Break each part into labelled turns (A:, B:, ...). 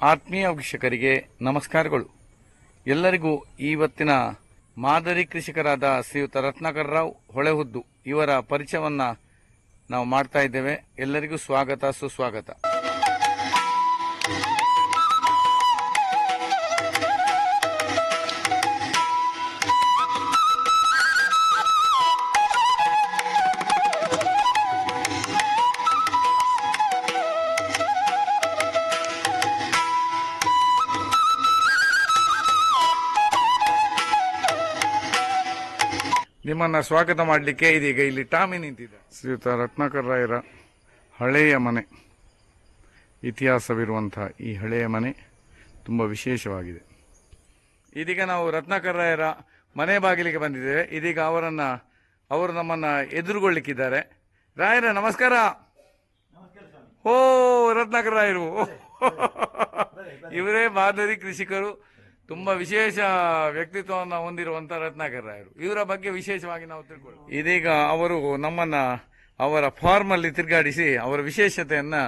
A: ಆತ್ಮೀಯ ವೀಕ್ಷಕರಿಗೆ ನಮಸ್ಕಾರಗಳು. ಎಲ್ಲರಿಗೂ ಇವತ್ತಿನ ಮಾದರಿ ಕೃಷಿಕರಾದ ಶ್ರೀಯುತ ರತ್ನಾಕರ್ ರಾವ್ ಹೊಳೆಹುದ್ದು ಇವರ ಪರಿಚಯವನ್ನ ನಾವು ಮಾಡ್ತಾ ಇದ್ದೇವೆ. ಎಲ್ಲರಿಗೂ ಸ್ವಾಗತ ಸುಸ್ವಾಗತ. ನಿಮ್ಮನ್ನ ಸ್ವಾಗತ ಮಾಡಲಿಕ್ಕೆ ಇದೀಗ ಇಲ್ಲಿ ಟಾಮಿ ನಿಂತಿದೆ. ಶ್ರೀಯುತ ರತ್ನಾಕರ್ ರಾಯರ ಹಳೆಯ ಮನೆ, ಇತಿಹಾಸವಿರುವಂತಹ ಈ ಹಳೆಯ ಮನೆ ತುಂಬ ವಿಶೇಷವಾಗಿದೆ. ಇದೀಗ ನಾವು ರತ್ನಾಕರ್ ರಾಯರ ಮನೆ ಬಾಗಿಲಿಗೆ ಬಂದಿದ್ದೇವೆ. ಇದೀಗ ಅವರು ನಮ್ಮನ್ನ ಎದುರುಗೊಳ್ಳಿಕ್ಕಿದ್ದಾರೆ. ರಾಯರ ನಮಸ್ಕಾರ. ಓ ರತ್ನಾಕರ್ ರಾಯರು, ಇವರೇ ಮಾದರಿ ಕೃಷಿಕರು, ತುಂಬಾ ವಿಶೇಷ ವ್ಯಕ್ತಿತ್ವವನ್ನು ಹೊಂದಿರುವಂತಹ ರತ್ನಾಕರ್ ರಾಯರು. ಇವರ ಬಗ್ಗೆ ವಿಶೇಷವಾಗಿ ನಾವು ತಿಳ್ಕೊಳ್ಳಿ. ಇದೀಗ ಅವರು ನಮ್ಮನ್ನ ಅವರ ಫಾರ್ಮ್ ಅಲ್ಲಿ ತಿರುಗಾಡಿಸಿ ಅವರ ವಿಶೇಷತೆಯನ್ನ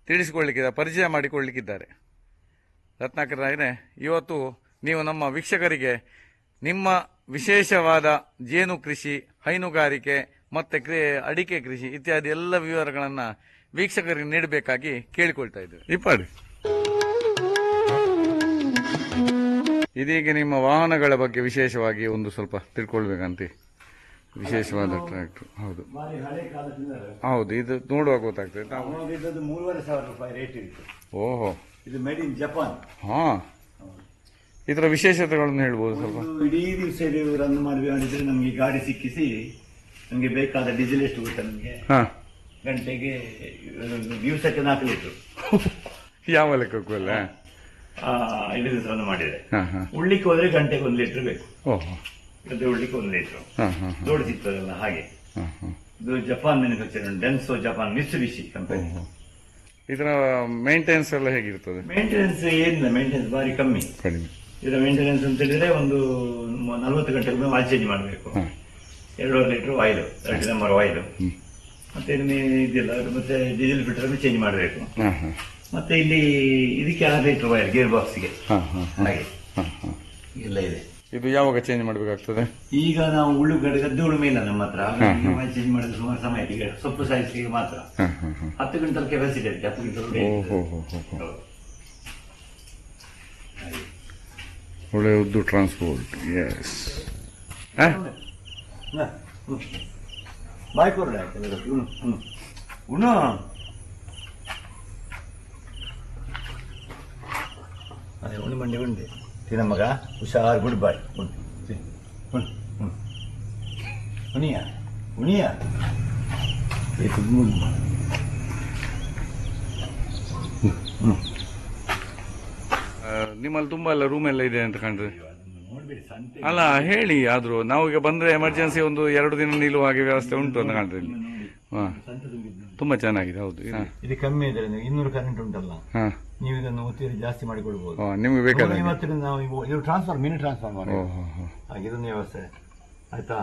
A: ತಿಳಿಸಿಕೊಳ್ಳಿಕ್ಕಿದ್ದಾರೆ, ಪರಿಚಯ ಮಾಡಿಕೊಳ್ಳಿಕ್ಕಿದ್ದಾರೆ. ರತ್ನಾಕರ್ ರಾಯರೇ, ಇವತ್ತು ನೀವು ನಮ್ಮ ವೀಕ್ಷಕರಿಗೆ ನಿಮ್ಮ ವಿಶೇಷವಾದ ಜೇನು ಕೃಷಿ, ಹೈನುಗಾರಿಕೆ ಮತ್ತೆ ಅಡಿಕೆ ಕೃಷಿ ಇತ್ಯಾದಿ ಎಲ್ಲ ವಿವರಗಳನ್ನ ವೀಕ್ಷಕರಿಗೆ ನೀಡಬೇಕಾಗಿ ಕೇಳಿಕೊಳ್ತಾ ಇದ್ದೇವೆ. ಇಪ್ಪಾಡಿ. ಇದೀಗ ನಿಮ್ಮ ವಾಹನಗಳ ಬಗ್ಗೆ ವಿಶೇಷವಾಗಿ ಒಂದು ಸ್ವಲ್ಪ ತಿಳ್ಕೊಳ್ಬೇಕಂತೆ. ವಿಶೇಷವಾದ ಟ್ರ್ಯಾಕ್ಟರ್. ಹೌದು ಹೌದು, ಇದು ನೋಡುವಾಗ ಗೊತ್ತಾಗ್ತದೆ.
B: 3,500 ರೂಪಾಯಿ ರೇಟ್ ಇತ್ತು.
A: ಓಹೋ,
B: ಇದು ಮೇಡ್ ಇನ್ ಜಪಾನ್.
A: ಹಾ, ಇದರ ವಿಶೇಷತೆಗಳನ್ನು ಹೇಳ್ಬೋದು ಸ್ವಲ್ಪ?
B: ಇಡೀ ದಿವಸ ರನ್ ಮಾಡಿದ್ರೆ ನಮ್ಗೆ ಗಾಡಿ ಸಿಕ್ಕಿಸಿ ನಮ್ಗೆ ಬೇಕಾದ ಡೀಸೆಲ್ ಎಷ್ಟು ಗೊತ್ತಾ ನಮ್ಗೆ? ಗಂಟೆಗೆ ದಿವಸಕ್ಕೆ 4 ಲೀಟರ್.
A: ಯಾವ ಲೆಕ್ಕಕ್ಕೂ ಅಲ್ಲ,
B: ಇಡೀ ದಿವಸ ರನ್ ಮಾಡಿದ್ರೆ. ಉಳ್ಳಿಕ್ಕೆ ಹೋದ್ರೆ ಗಂಟೆಗೆ 1 ಲೀಟರ್ ಬೇಕು. ಉಳ್ಳಿಕ್ಕೆ 1 ಲೀಟರ್ ದೊಡ್ಡ ಸಿಗ್ತದಲ್ಲ ಹಾಗೆ. ಇದು Japan manufacture, Denso Japan Mitsubishi company.
A: ಇದರ ಮೇಂಟೆನೆನ್ಸ್ ಎಲ್ಲ ಹೇಗಿರ್ತದೆ?
B: ಮೇಂಟೆನೆನ್ಸ್ ಏನಿಲ್ಲ, ಮೇಂಟೆನೆನ್ಸ್ ಬಾರಿ ಕಮ್ಮಿ. ಇದರ ಮೇಂಟೆನೆನ್ಸ್ ಅಂತ ಹೇಳಿದ್ರೆ ಒಂದು 40 ಗಂಟೆಗೊಮ್ಮೆ ಆಯಿಲ್ ಚೇಂಜ್ ಮಾಡಬೇಕು. 2.5 ಲೀಟರ್ ಆಯಿಲ್, 30 ನಂಬರ್ ಆಯಿಲ್. ಮತ್ತೆ ಇದೆಲ್ಲ ಮತ್ತೆ ಡೀಸೆಲ್ ಫಿಲ್ಟರ್ ಚೇಂಜ್ ಮಾಡಬೇಕು. ಮತ್ತೆ ಇಲ್ಲಿ ಇದಕ್ಕೆ 6 ಲೀಟರ್ ವೈರ್ ಗೇರ್ ಬಾಕ್ಸ್ಗೆ ಹಾಗೆ ಎಲ್ಲ ಇದೆ.
A: ಇದು ಯಾವಾಗ ಚೇಂಜ್ ಮಾಡಬೇಕಾಗ್ತದೆ?
B: ಈಗ ನಾವು ಗದ್ದೆ ಉಳುಮೆ ಇಲ್ಲ ನಮ್ಮ ಹತ್ರ, ಚೇಂಜ್ ಮಾಡಿದ್ರೆ ಸುಮಾರು ಸಮಯ. ಈಗ ಸೊಪ್ಪು ಸಾಯಿಸಿಗೆ ಮಾತ್ರ 10 ಕ್ವಿಂಟಲ್ ಕೆಪಾಸಿಟಿ ಇದೆ. 10 ಕ್ವಿಂಟಲ್
A: ಹೊಳೆಹುದ್ದು ಟ್ರಾನ್ಸ್ಪೋರ್ಟ್. ಎಸ್,
B: ಬಾಯ್ ಕೊರಡೆ ಉಣ ಅದೇ ಉಣ್ಣಿ ಮಂಡಿ ಉಂಡೆ ತಿನ್ನ ಮಗ. ಹುಷಾರ್, ಗುಡ್ ಬಾಯ್. ಉಣಿಯ ಉಣಿಯ
A: ನಿಮ್ಮಲ್ಲಿ ತುಂಬಾ ಎಲ್ಲ ರೂಮ್ ಎಲ್ಲ ಇದೆ ಅಂತ ಕಂಡ್ರೆ ಅಲ್ಲ ಹೇಳಿ. ಆದ್ರೂ ನಾವು ಈಗ ಬಂದ್ರೆ ಎಮರ್ಜೆನ್ಸಿ ಒಂದು 2 ದಿನ ನಿಲ್ಲುವ ಹಾಗೆ ವ್ಯವಸ್ಥೆ ಉಂಟು ಅಂತ ಕಾಣ್ತದೆ ಇಲ್ಲಿ. ತುಂಬಾ ಚೆನ್ನಾಗಿದೆ. ಹೌದು,
B: ಇದು ಕಮ್ಮಿ ಇದೆ. 200 ಕರೆಂಟ್ ಉಂಟಲ್ಲ, ನೀವು ಇದನ್ನು ಒತ್ತಿರಿ ಜಾಸ್ತಿ ಮಾಡಿಕೊಳ್ಬಹುದು.
A: ನಿಮ್ಗೆ ಬೇಕಾದ್ರೆ
B: ಇವತ್ತಿನ ನಾವು ಇದು ಟ್ರಾನ್ಸ್ಫರ್, ಮಿನಿ ಟ್ರಾನ್ಸ್ಫರ್ ಮಾಡಿ ಹಾಗೆ ಇದೊಂದು ವ್ಯವಸ್ಥೆ ಆಯ್ತಾ.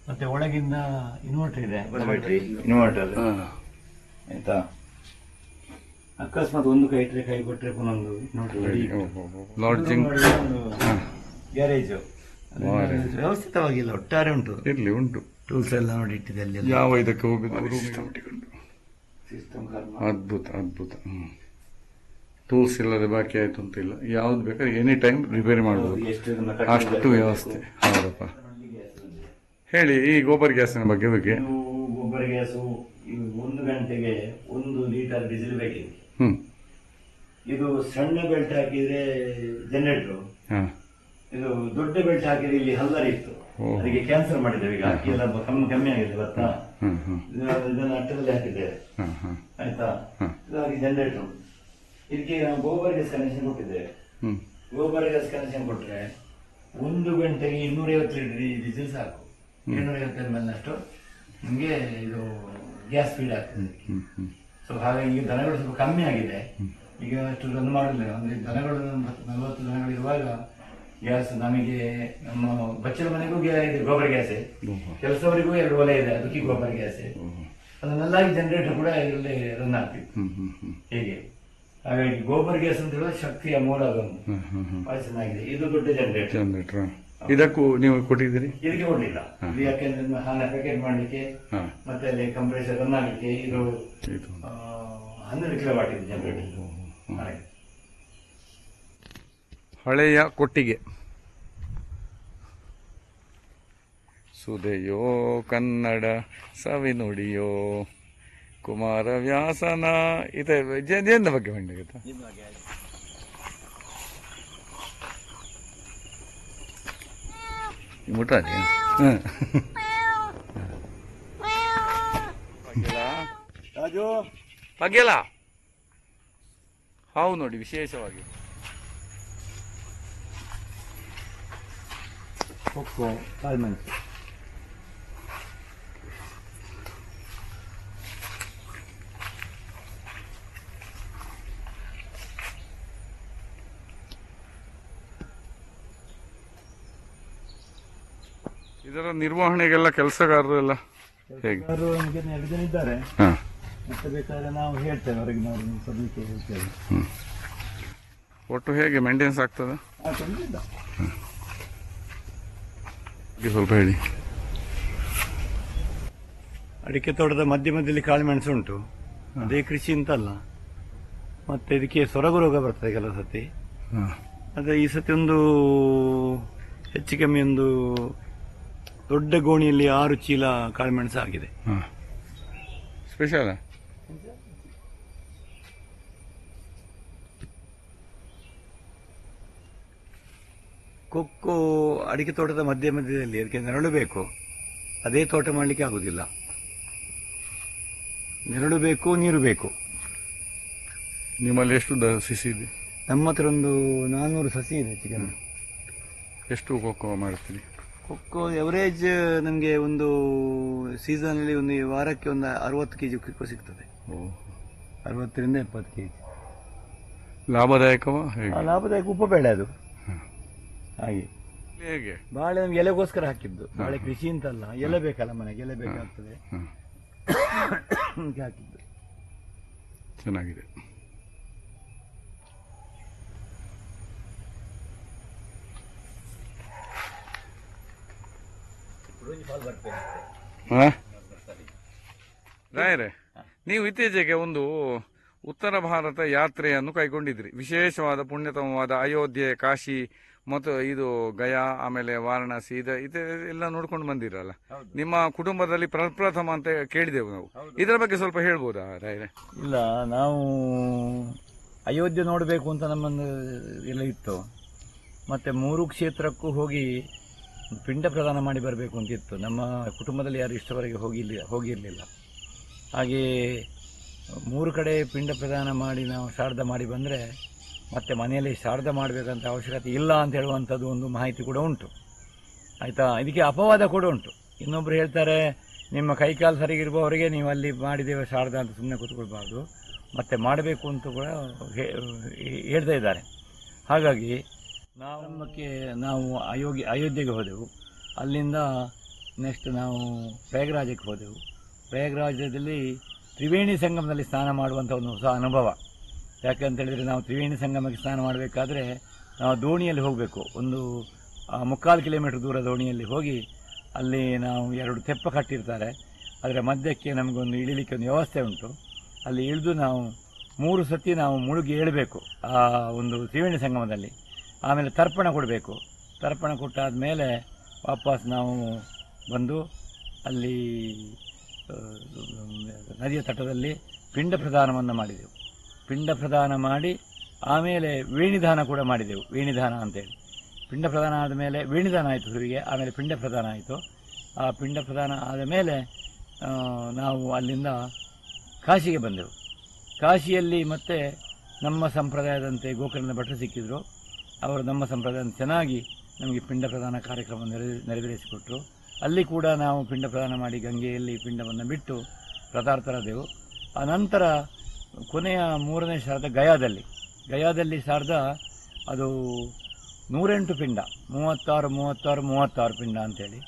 B: ಮತ್ತೆ ಒಳಗಿಂದ ಇನ್ವರ್ಟರ್ ಇದೆ, ಇನ್ವರ್ಟರ್ ಆಯ್ತಾ. ಅಕಸ್ಮಾತ್ ಒಂದು ಕೈ ಇಟ್ಟರೆ ಕೈ ಕೊಟ್ಟರೆ ಪುನೊಂದು
A: ಲಾಡ್ಜಿಂಗ್,
B: ಗ್ಯಾರೇಜ್ ವ್ಯವಸ್ಥಿತವಾಗಿಲ್ಲ, ಒಟ್ಟಾರೆ ಉಂಟು.
A: ಇರ್ಲಿ, ಉಂಟು.
B: ಟೂಲ್ಸ್ ಎಲ್ಲ ನೋಡಿ ಇಟ್ಟಿದೆ ಅಲ್ಲಿ.
A: ಯಾವ ಇದಕ್ಕೆ ಹೋಗಿದ್ದು ಸಿಸ್ಟಮ್. ಅದ್ಭುತ ಅದ್ಭುತ. ಟೂಲ್ಸ್ ಇಲ್ಲದೆ ಬಾಕಿ ಆಯ್ತು ಅಂತ ಇಲ್ಲ, ಯಾವ್ದು ಬೇಕಾದ್ರೆ ಎನಿ ಟೈಮ್ ರಿಪೇರಿ ಮಾಡಬಹುದು, ಅಷ್ಟು ವ್ಯವಸ್ಥೆ. ಹೌದಪ್ಪ, ಹೇಳಿ ಈ ಗೋಬರ್ ಗ್ಯಾಸಿನ ಬಗ್ಗೆ.
B: ಗೋಬರ್ ಗ್ಯಾಸು 1 ಗಂಟೆಗೆ 1 ಲೀಟರ್ ಡೀಸೆಲ್ ಬೇಕಿದೆ. ಇದು ಸಣ್ಣ ಬೆಲ್ಟ್ ಹಾಕಿದ್ರೆ ಜನರೇಟರ್, ಇದು ದೊಡ್ಡ ಬೆಲ್ಟ್ ಹಾಕಿದ್ರೆ ಇಲ್ಲಿ ಹಲ್ಲರ್ ಇತ್ತು, ಅದಕ್ಕೆ ಕ್ಯಾನ್ಸಲ್ ಮಾಡಿದ್ದೇವೆ. ಈಗ ಅಕ್ಕಿ ಎಲ್ಲ ಕಮ್ಮಿ ಆಗಿದೆ ಗೊತ್ತಾ. ಇದನ್ನ ಅಟ್ಟದಲ್ಲಿ ಹಾಕಿದ್ದೇವೆ ಆಯ್ತಾ. ಇದಾಗಿ ಜನರೇಟರ್. ಇದಕ್ಕೆ ನಾವು ಗೋಬರ್ ಗ್ಯಾಸ್ ಕನೆಕ್ಷನ್ ಕೊಟ್ಟಿದ್ದೇವೆ. ಗೋಬರ್ ಗ್ಯಾಸ್ ಕನೆಕ್ಷನ್ ಕೊಟ್ರೆ 1 ಗಂಟೆಗೆ 250 ಲೀಟರ್ ಡೀಸೆಲ್ ಸಾಕು. 250 ml ನಷ್ಟು ನಿಮಗೆ ಇದು ಗ್ಯಾಸ್ ಫೀಡ್ ಆಗ್ತದೆ. ಸೊ ಹಾಗಾಗಿ ಈಗ ದನಗಳು ಸ್ವಲ್ಪ ಕಮ್ಮಿ ಆಗಿದೆ. ಈಗ ಅಷ್ಟು ರನ್ ಮಾಡಲಿಲ್ಲ ಅಂದ್ರೆ ದನಗಳು 40 ದನಗಳಿರುವಾಗ ಗ್ಯಾಸ್ ನಮಗೆ ನಮ್ಮ ಬಚ್ಚಲ ಮನೆಗೂ ಇದೆ ಗೋಬರ್ ಗ್ಯಾಸೇ, ಕೆಲಸವರಿಗೂ 2 ಒಲೆ ಇದೆ, ಅದಕ್ಕೆ ಗೋಬರ್ ಗ್ಯಾಸೇ. ಅದನ್ನೆಲ್ಲ ಜನರೇಟರ್ ಕೂಡ ಇದರಲ್ಲಿ ರನ್ ಆಗ್ತಿತ್ತು. ಹೀಗೆ ಹಾಗಾಗಿ ಗೋಬರ್ ಗ್ಯಾಸ್ ಅಂತ ಹೇಳೋದು ಶಕ್ತಿಯ ಮೂಲ ಅದೊಂದು ಬಹಳ ಚೆನ್ನಾಗಿದೆ. ಇದು ದೊಡ್ಡ ಜನರೇಟರ್.
A: ಇದಕ್ಕೂ ನೀವು ಕೊಟ್ಟಿದ್ದೀರಿ?
B: ಇದಕ್ಕೆ ಕೊಡಲಿಲ್ಲ. ಇದು ಯಾಕೆಂದ್ರೆ ಹಾನ ಪ್ಯಾಕೆಟ್ ಮಾಡಲಿಕ್ಕೆ ಮತ್ತೆ ಅಲ್ಲಿ ಕಂಪ್ರೆಸರ್ ರನ್ ಆಗಲಿಕ್ಕೆ ಇದು 12 ಕಿಲೋವಾಟ್ ಇದೆ ಜನರೇಟರ್.
A: ಹಳೆಯ ಕೊಟ್ಟಿಗೆ. ಸುದೆಯೋ ಕನ್ನಡ ಸವಿನುಡಿಯೋ ಕುಮಾರವ್ಯಾಸನ ಜೇನ ಬಗ್ಗೆ ಮಂಡಿಗೆ ಮುಟ್ಟಾಡಿ
B: ರಾಜು
A: ಬಗ್ಗೆಲ್ಲ ಹಾವು ನೋಡಿ ವಿಶೇಷವಾಗಿ
B: ಕೊಕ್ಕೋ ಕಾಳುಮೆಣಸು.
A: ಇದರ ನಿರ್ವಹಣೆಗೆಲ್ಲ ಕೆಲಸಗಾರರು ಎಲ್ಲ ಹೇಗೆ?
B: 2 ಜನ ಇದ್ದಾರೆ. ಮತ್ತೆ ಬೇಕಾದ್ರೆ ನಾವು ಹೇಳ್ತೇವೆ ಹೊರಗಿನವ್ರನ್ನ ಸದ್ಯಕ್ಕೆ ಹೇಳ್ತೇವೆ.
A: ಒಟ್ಟು ಹೇಗೆ ಮೇಂಟೆನೆನ್ಸ್ ಆಗ್ತದೆ?
B: ಖಂಡಿತ.
A: ಸ್ವಲ್ಪ ಹೇಳಿ.
B: ಅಡಿಕೆ ತೋಟದ ಮಧ್ಯದಲ್ಲಿ ಕಾಳುಮೆಣಸು ಉಂಟು. ಅದೇ ಕೃಷಿ ಅಂತಲ್ಲ. ಮತ್ತೆ ಇದಕ್ಕೆ ಸೊರಗು ರೋಗ ಬರ್ತದೆ ಕೆಲವು ಸತಿ. ಅದೇ ಈ ಸತಿ ಒಂದು ಹೆಚ್ಚು ಕಮ್ಮಿ ಒಂದು ದೊಡ್ಡ ಗೋಣಿಯಲ್ಲಿ 6 ಚೀಲ ಕಾಳುಮೆಣಸು ಆಗಿದೆ.
A: ಸ್ಪೆಷಲ್
B: ಕೊಕ್ಕೋ ಅಡಿಕೆ ತೋಟದ ಮಧ್ಯದಲ್ಲಿ ಅದಕ್ಕೆ ನೆರಳು ಬೇಕು. ಅದೇ ತೋಟ ಮಾಡಲಿಕ್ಕೆ ಆಗುದಿಲ್ಲ. ನೆರಳು ಬೇಕು, ನೀರು ಬೇಕು.
A: ನಿಮ್ಮಲ್ಲಿ ಎಷ್ಟು ಸಸಿ ಇದೆ?
B: ನಮ್ಮ ಹತ್ರ ಒಂದು 400 ಸಸಿ ಇದೆ ಚಿಕನ್.
A: ಎಷ್ಟು ಕೊಕ್ಕೋ ಮಾಡ್ತೀರಿ?
B: ಕೊಕ್ಕೋ ಎವರೇಜ್ ನಮಗೆ ಒಂದು ಸೀಸನಲ್ಲಿ ಒಂದು ವಾರಕ್ಕೆ ಒಂದು 60 ಕೆಜಿ ಕೊಕ್ಕೋ ಸಿಗ್ತದೆ. 60ರಿಂದ 70 ಕೆಜಿ.
A: ಲಾಭದಾಯಕವಾ?
B: ಲಾಭದಾಯಕ. ಉಪಬೇಳೆ ಅದು. ಹಾಗೆ
A: ಹೇಗೆ?
B: ಬಾಳೆ ನಮ್ಗೆ ಎಲೆಗೋಸ್ಕರ ಹಾಕಿದ್ದು. ಬಾಳೆ ಕೃಷಿ ಅಂತಲ್ಲ, ಎಲೆ ಬೇಕಲ್ಲ ಮನೆಗೆ, ಎಲೆ ಬೇಕಾಗ್ತದೆ ಹಾಕಿದ್ದು.
A: ಚೆನ್ನಾಗಿದೆ. ರಾಯರೇ, ನೀವು ಇತ್ತೀಚೆಗೆ ಒಂದು ಉತ್ತರ ಭಾರತ ಯಾತ್ರೆಯನ್ನು ಕೈಗೊಂಡಿದ್ರಿ. ವಿಶೇಷವಾದ ಪುಣ್ಯತಮವಾದ ಅಯೋಧ್ಯೆ, ಕಾಶಿ ಮತ್ತು ಇದು ಗಯಾ, ಆಮೇಲೆ ವಾರಣಾಸಿ, ಇದೆಲ್ಲ ನೋಡ್ಕೊಂಡು ಬಂದಿರಲ್ಲ. ನಿಮ್ಮ ಕುಟುಂಬದಲ್ಲಿ ಪ್ರಪ್ರಥಮ ಅಂತ ಕೇಳಿದೆವು ನಾವು. ಇದರ ಬಗ್ಗೆ ಸ್ವಲ್ಪ ಹೇಳ್ಬೋದಾ ರಾಯರೇ?
B: ಇಲ್ಲ, ನಾವು ಅಯೋಧ್ಯೆ ನೋಡಬೇಕು ಅಂತ ನಮ್ಮೊಂದು ಎಲ್ಲ ಇತ್ತು. ಮತ್ತೆ 3 ಕ್ಷೇತ್ರಕ್ಕೂ ಹೋಗಿ ಪಿಂಡ ಪ್ರದಾನ ಮಾಡಿ ಬರಬೇಕು ಅಂತಿತ್ತು. ನಮ್ಮ ಕುಟುಂಬದಲ್ಲಿ ಯಾರು ಇಷ್ಟವರೆಗೆ ಹೋಗಿರಲಿಲ್ಲ. ಹಾಗೆ 3 ಕಡೆ ಪಿಂಡ ಪ್ರದಾನ ಮಾಡಿ ನಾವು ಶ್ರಾದ್ದ ಮಾಡಿ ಬಂದರೆ ಮತ್ತೆ ಮನೆಯಲ್ಲಿ ಶ್ರಾದ್ದ ಮಾಡಬೇಕಂತ ಅವಶ್ಯಕತೆ ಇಲ್ಲ ಅಂತ ಹೇಳುವಂಥದ್ದು ಒಂದು ಮಾಹಿತಿ ಕೂಡ ಉಂಟು. ಆಯಿತಾ? ಇದಕ್ಕೆ ಅಪವಾದ ಕೂಡ ಉಂಟು. ಇನ್ನೊಬ್ರು ಹೇಳ್ತಾರೆ, ನಿಮ್ಮ ಕೈಕಾಲು ಸರಿಗಿರುವವರೆಗೆ ನೀವು ಅಲ್ಲಿ ಮಾಡಿದ್ದೇವೆ ಶ್ರಾದ್ದ ಅಂತ ಸುಮ್ಮನೆ ಕೂತ್ಕೊಳ್ಬಾರ್ದು, ಮತ್ತೆ ಮಾಡಬೇಕು ಅಂತ ಕೂಡ ಹೇಳ್ತಾ ಇದ್ದಾರೆ. ಹಾಗಾಗಿ ನಾವು ಅಯೋಧ್ಯೆಗೆ ಹೋದೆವು. ಅಲ್ಲಿಂದ ನೆಕ್ಸ್ಟ್ ನಾವು ಪ್ರಯಾಗರಾಜಕ್ಕೆ ಹೋದೆವು. ಪ್ರಯಾಗರಾಜದಲ್ಲಿ ತ್ರಿವೇಣಿ ಸಂಗಮದಲ್ಲಿ ಸ್ನಾನ ಮಾಡುವಂಥ ಒಂದು ಹೊಸ ಅನುಭವ. ಯಾಕೆಂತೇಳಿದರೆ, ನಾವು ತ್ರಿವೇಣಿ ಸಂಗಮಕ್ಕೆ ಸ್ನಾನ ಮಾಡಬೇಕಾದ್ರೆ ನಾವು ದೋಣಿಯಲ್ಲಿ ಹೋಗಬೇಕು. ಒಂದು 3/4 ಕಿಲೋಮೀಟರ್ ದೂರ ದೋಣಿಯಲ್ಲಿ ಹೋಗಿ ಅಲ್ಲಿ ನಾವು 2 ತೆಪ್ಪ ಕಟ್ಟಿರ್ತಾರೆ. ಅದರ ಮಧ್ಯಕ್ಕೆ ನಮಗೊಂದು ಇಳಿಲಿಕ್ಕೆ ಒಂದು ವ್ಯವಸ್ಥೆ ಉಂಟು. ಅಲ್ಲಿ ಇಳಿದು ನಾವು 3 ಸತಿ ನಾವು ಮುಳುಗಿ ಏಳಬೇಕು ಆ ಒಂದು ತ್ರಿವೇಣಿ ಸಂಗಮದಲ್ಲಿ. ಆಮೇಲೆ ತರ್ಪಣ ಕೊಡಬೇಕು. ತರ್ಪಣ ಕೊಟ್ಟಾದ ಮೇಲೆ ವಾಪಸ್ ನಾವು ಬಂದು ಅಲ್ಲಿ ನದಿಯ ತಟದಲ್ಲಿ ಪಿಂಡ ಪ್ರದಾನವನ್ನು ಮಾಡಿದೆವು. ಪಿಂಡ ಪ್ರದಾನ ಮಾಡಿ ಆಮೇಲೆ ವೇಣಿದಾನ ಕೂಡ ಮಾಡಿದೆವು. ವೇಣಿದಾನ ಅಂತೇಳಿ ಪಿಂಡ ಪ್ರದಾನ ಆದ ಮೇಲೆ ವೇಣಿದಾನ ಆಯಿತು ಶುರುವಿಗೆ, ಆಮೇಲೆ ಪಿಂಡ ಪ್ರದಾನ ಆಯಿತು. ಆ ಪಿಂಡ ಪ್ರದಾನ ಆದ ಮೇಲೆ ನಾವು ಅಲ್ಲಿಂದ ಕಾಶಿಗೆ ಬಂದೆವು. ಕಾಶಿಯಲ್ಲಿ ಮತ್ತೆ ನಮ್ಮ ಸಂಪ್ರದಾಯದಂತೆ ಗೋಕರ್ಣದ ಭಟ್ರು ಸಿಕ್ಕಿದ್ರು. ಅವರು ನಮ್ಮ ಸಂಪ್ರದಾಯ ಚೆನ್ನಾಗಿ ನಮಗೆ ಪಿಂಡ ಪ್ರದಾನ ಕಾರ್ಯಕ್ರಮ ನೆರವೇರಿಸಿಕೊಟ್ರು. ಅಲ್ಲಿ ಕೂಡ ನಾವು ಪಿಂಡ ಪ್ರದಾನ ಮಾಡಿ ಗಂಗೆಯಲ್ಲಿ ಪಿಂಡವನ್ನು ಬಿಟ್ಟು ಕೃತಾರ್ಥರಾದೆವು. ಆ ನಂತರ ಕೊನೆಯ 3ನೇ ಶ್ರಾದ್ದ ಗಯಾದಲ್ಲಿ ಶ್ರಾದ್ದ ಅದು 108 ಪಿಂಡ, 36 ಪಿಂಡ ಅಂತೇಳಿ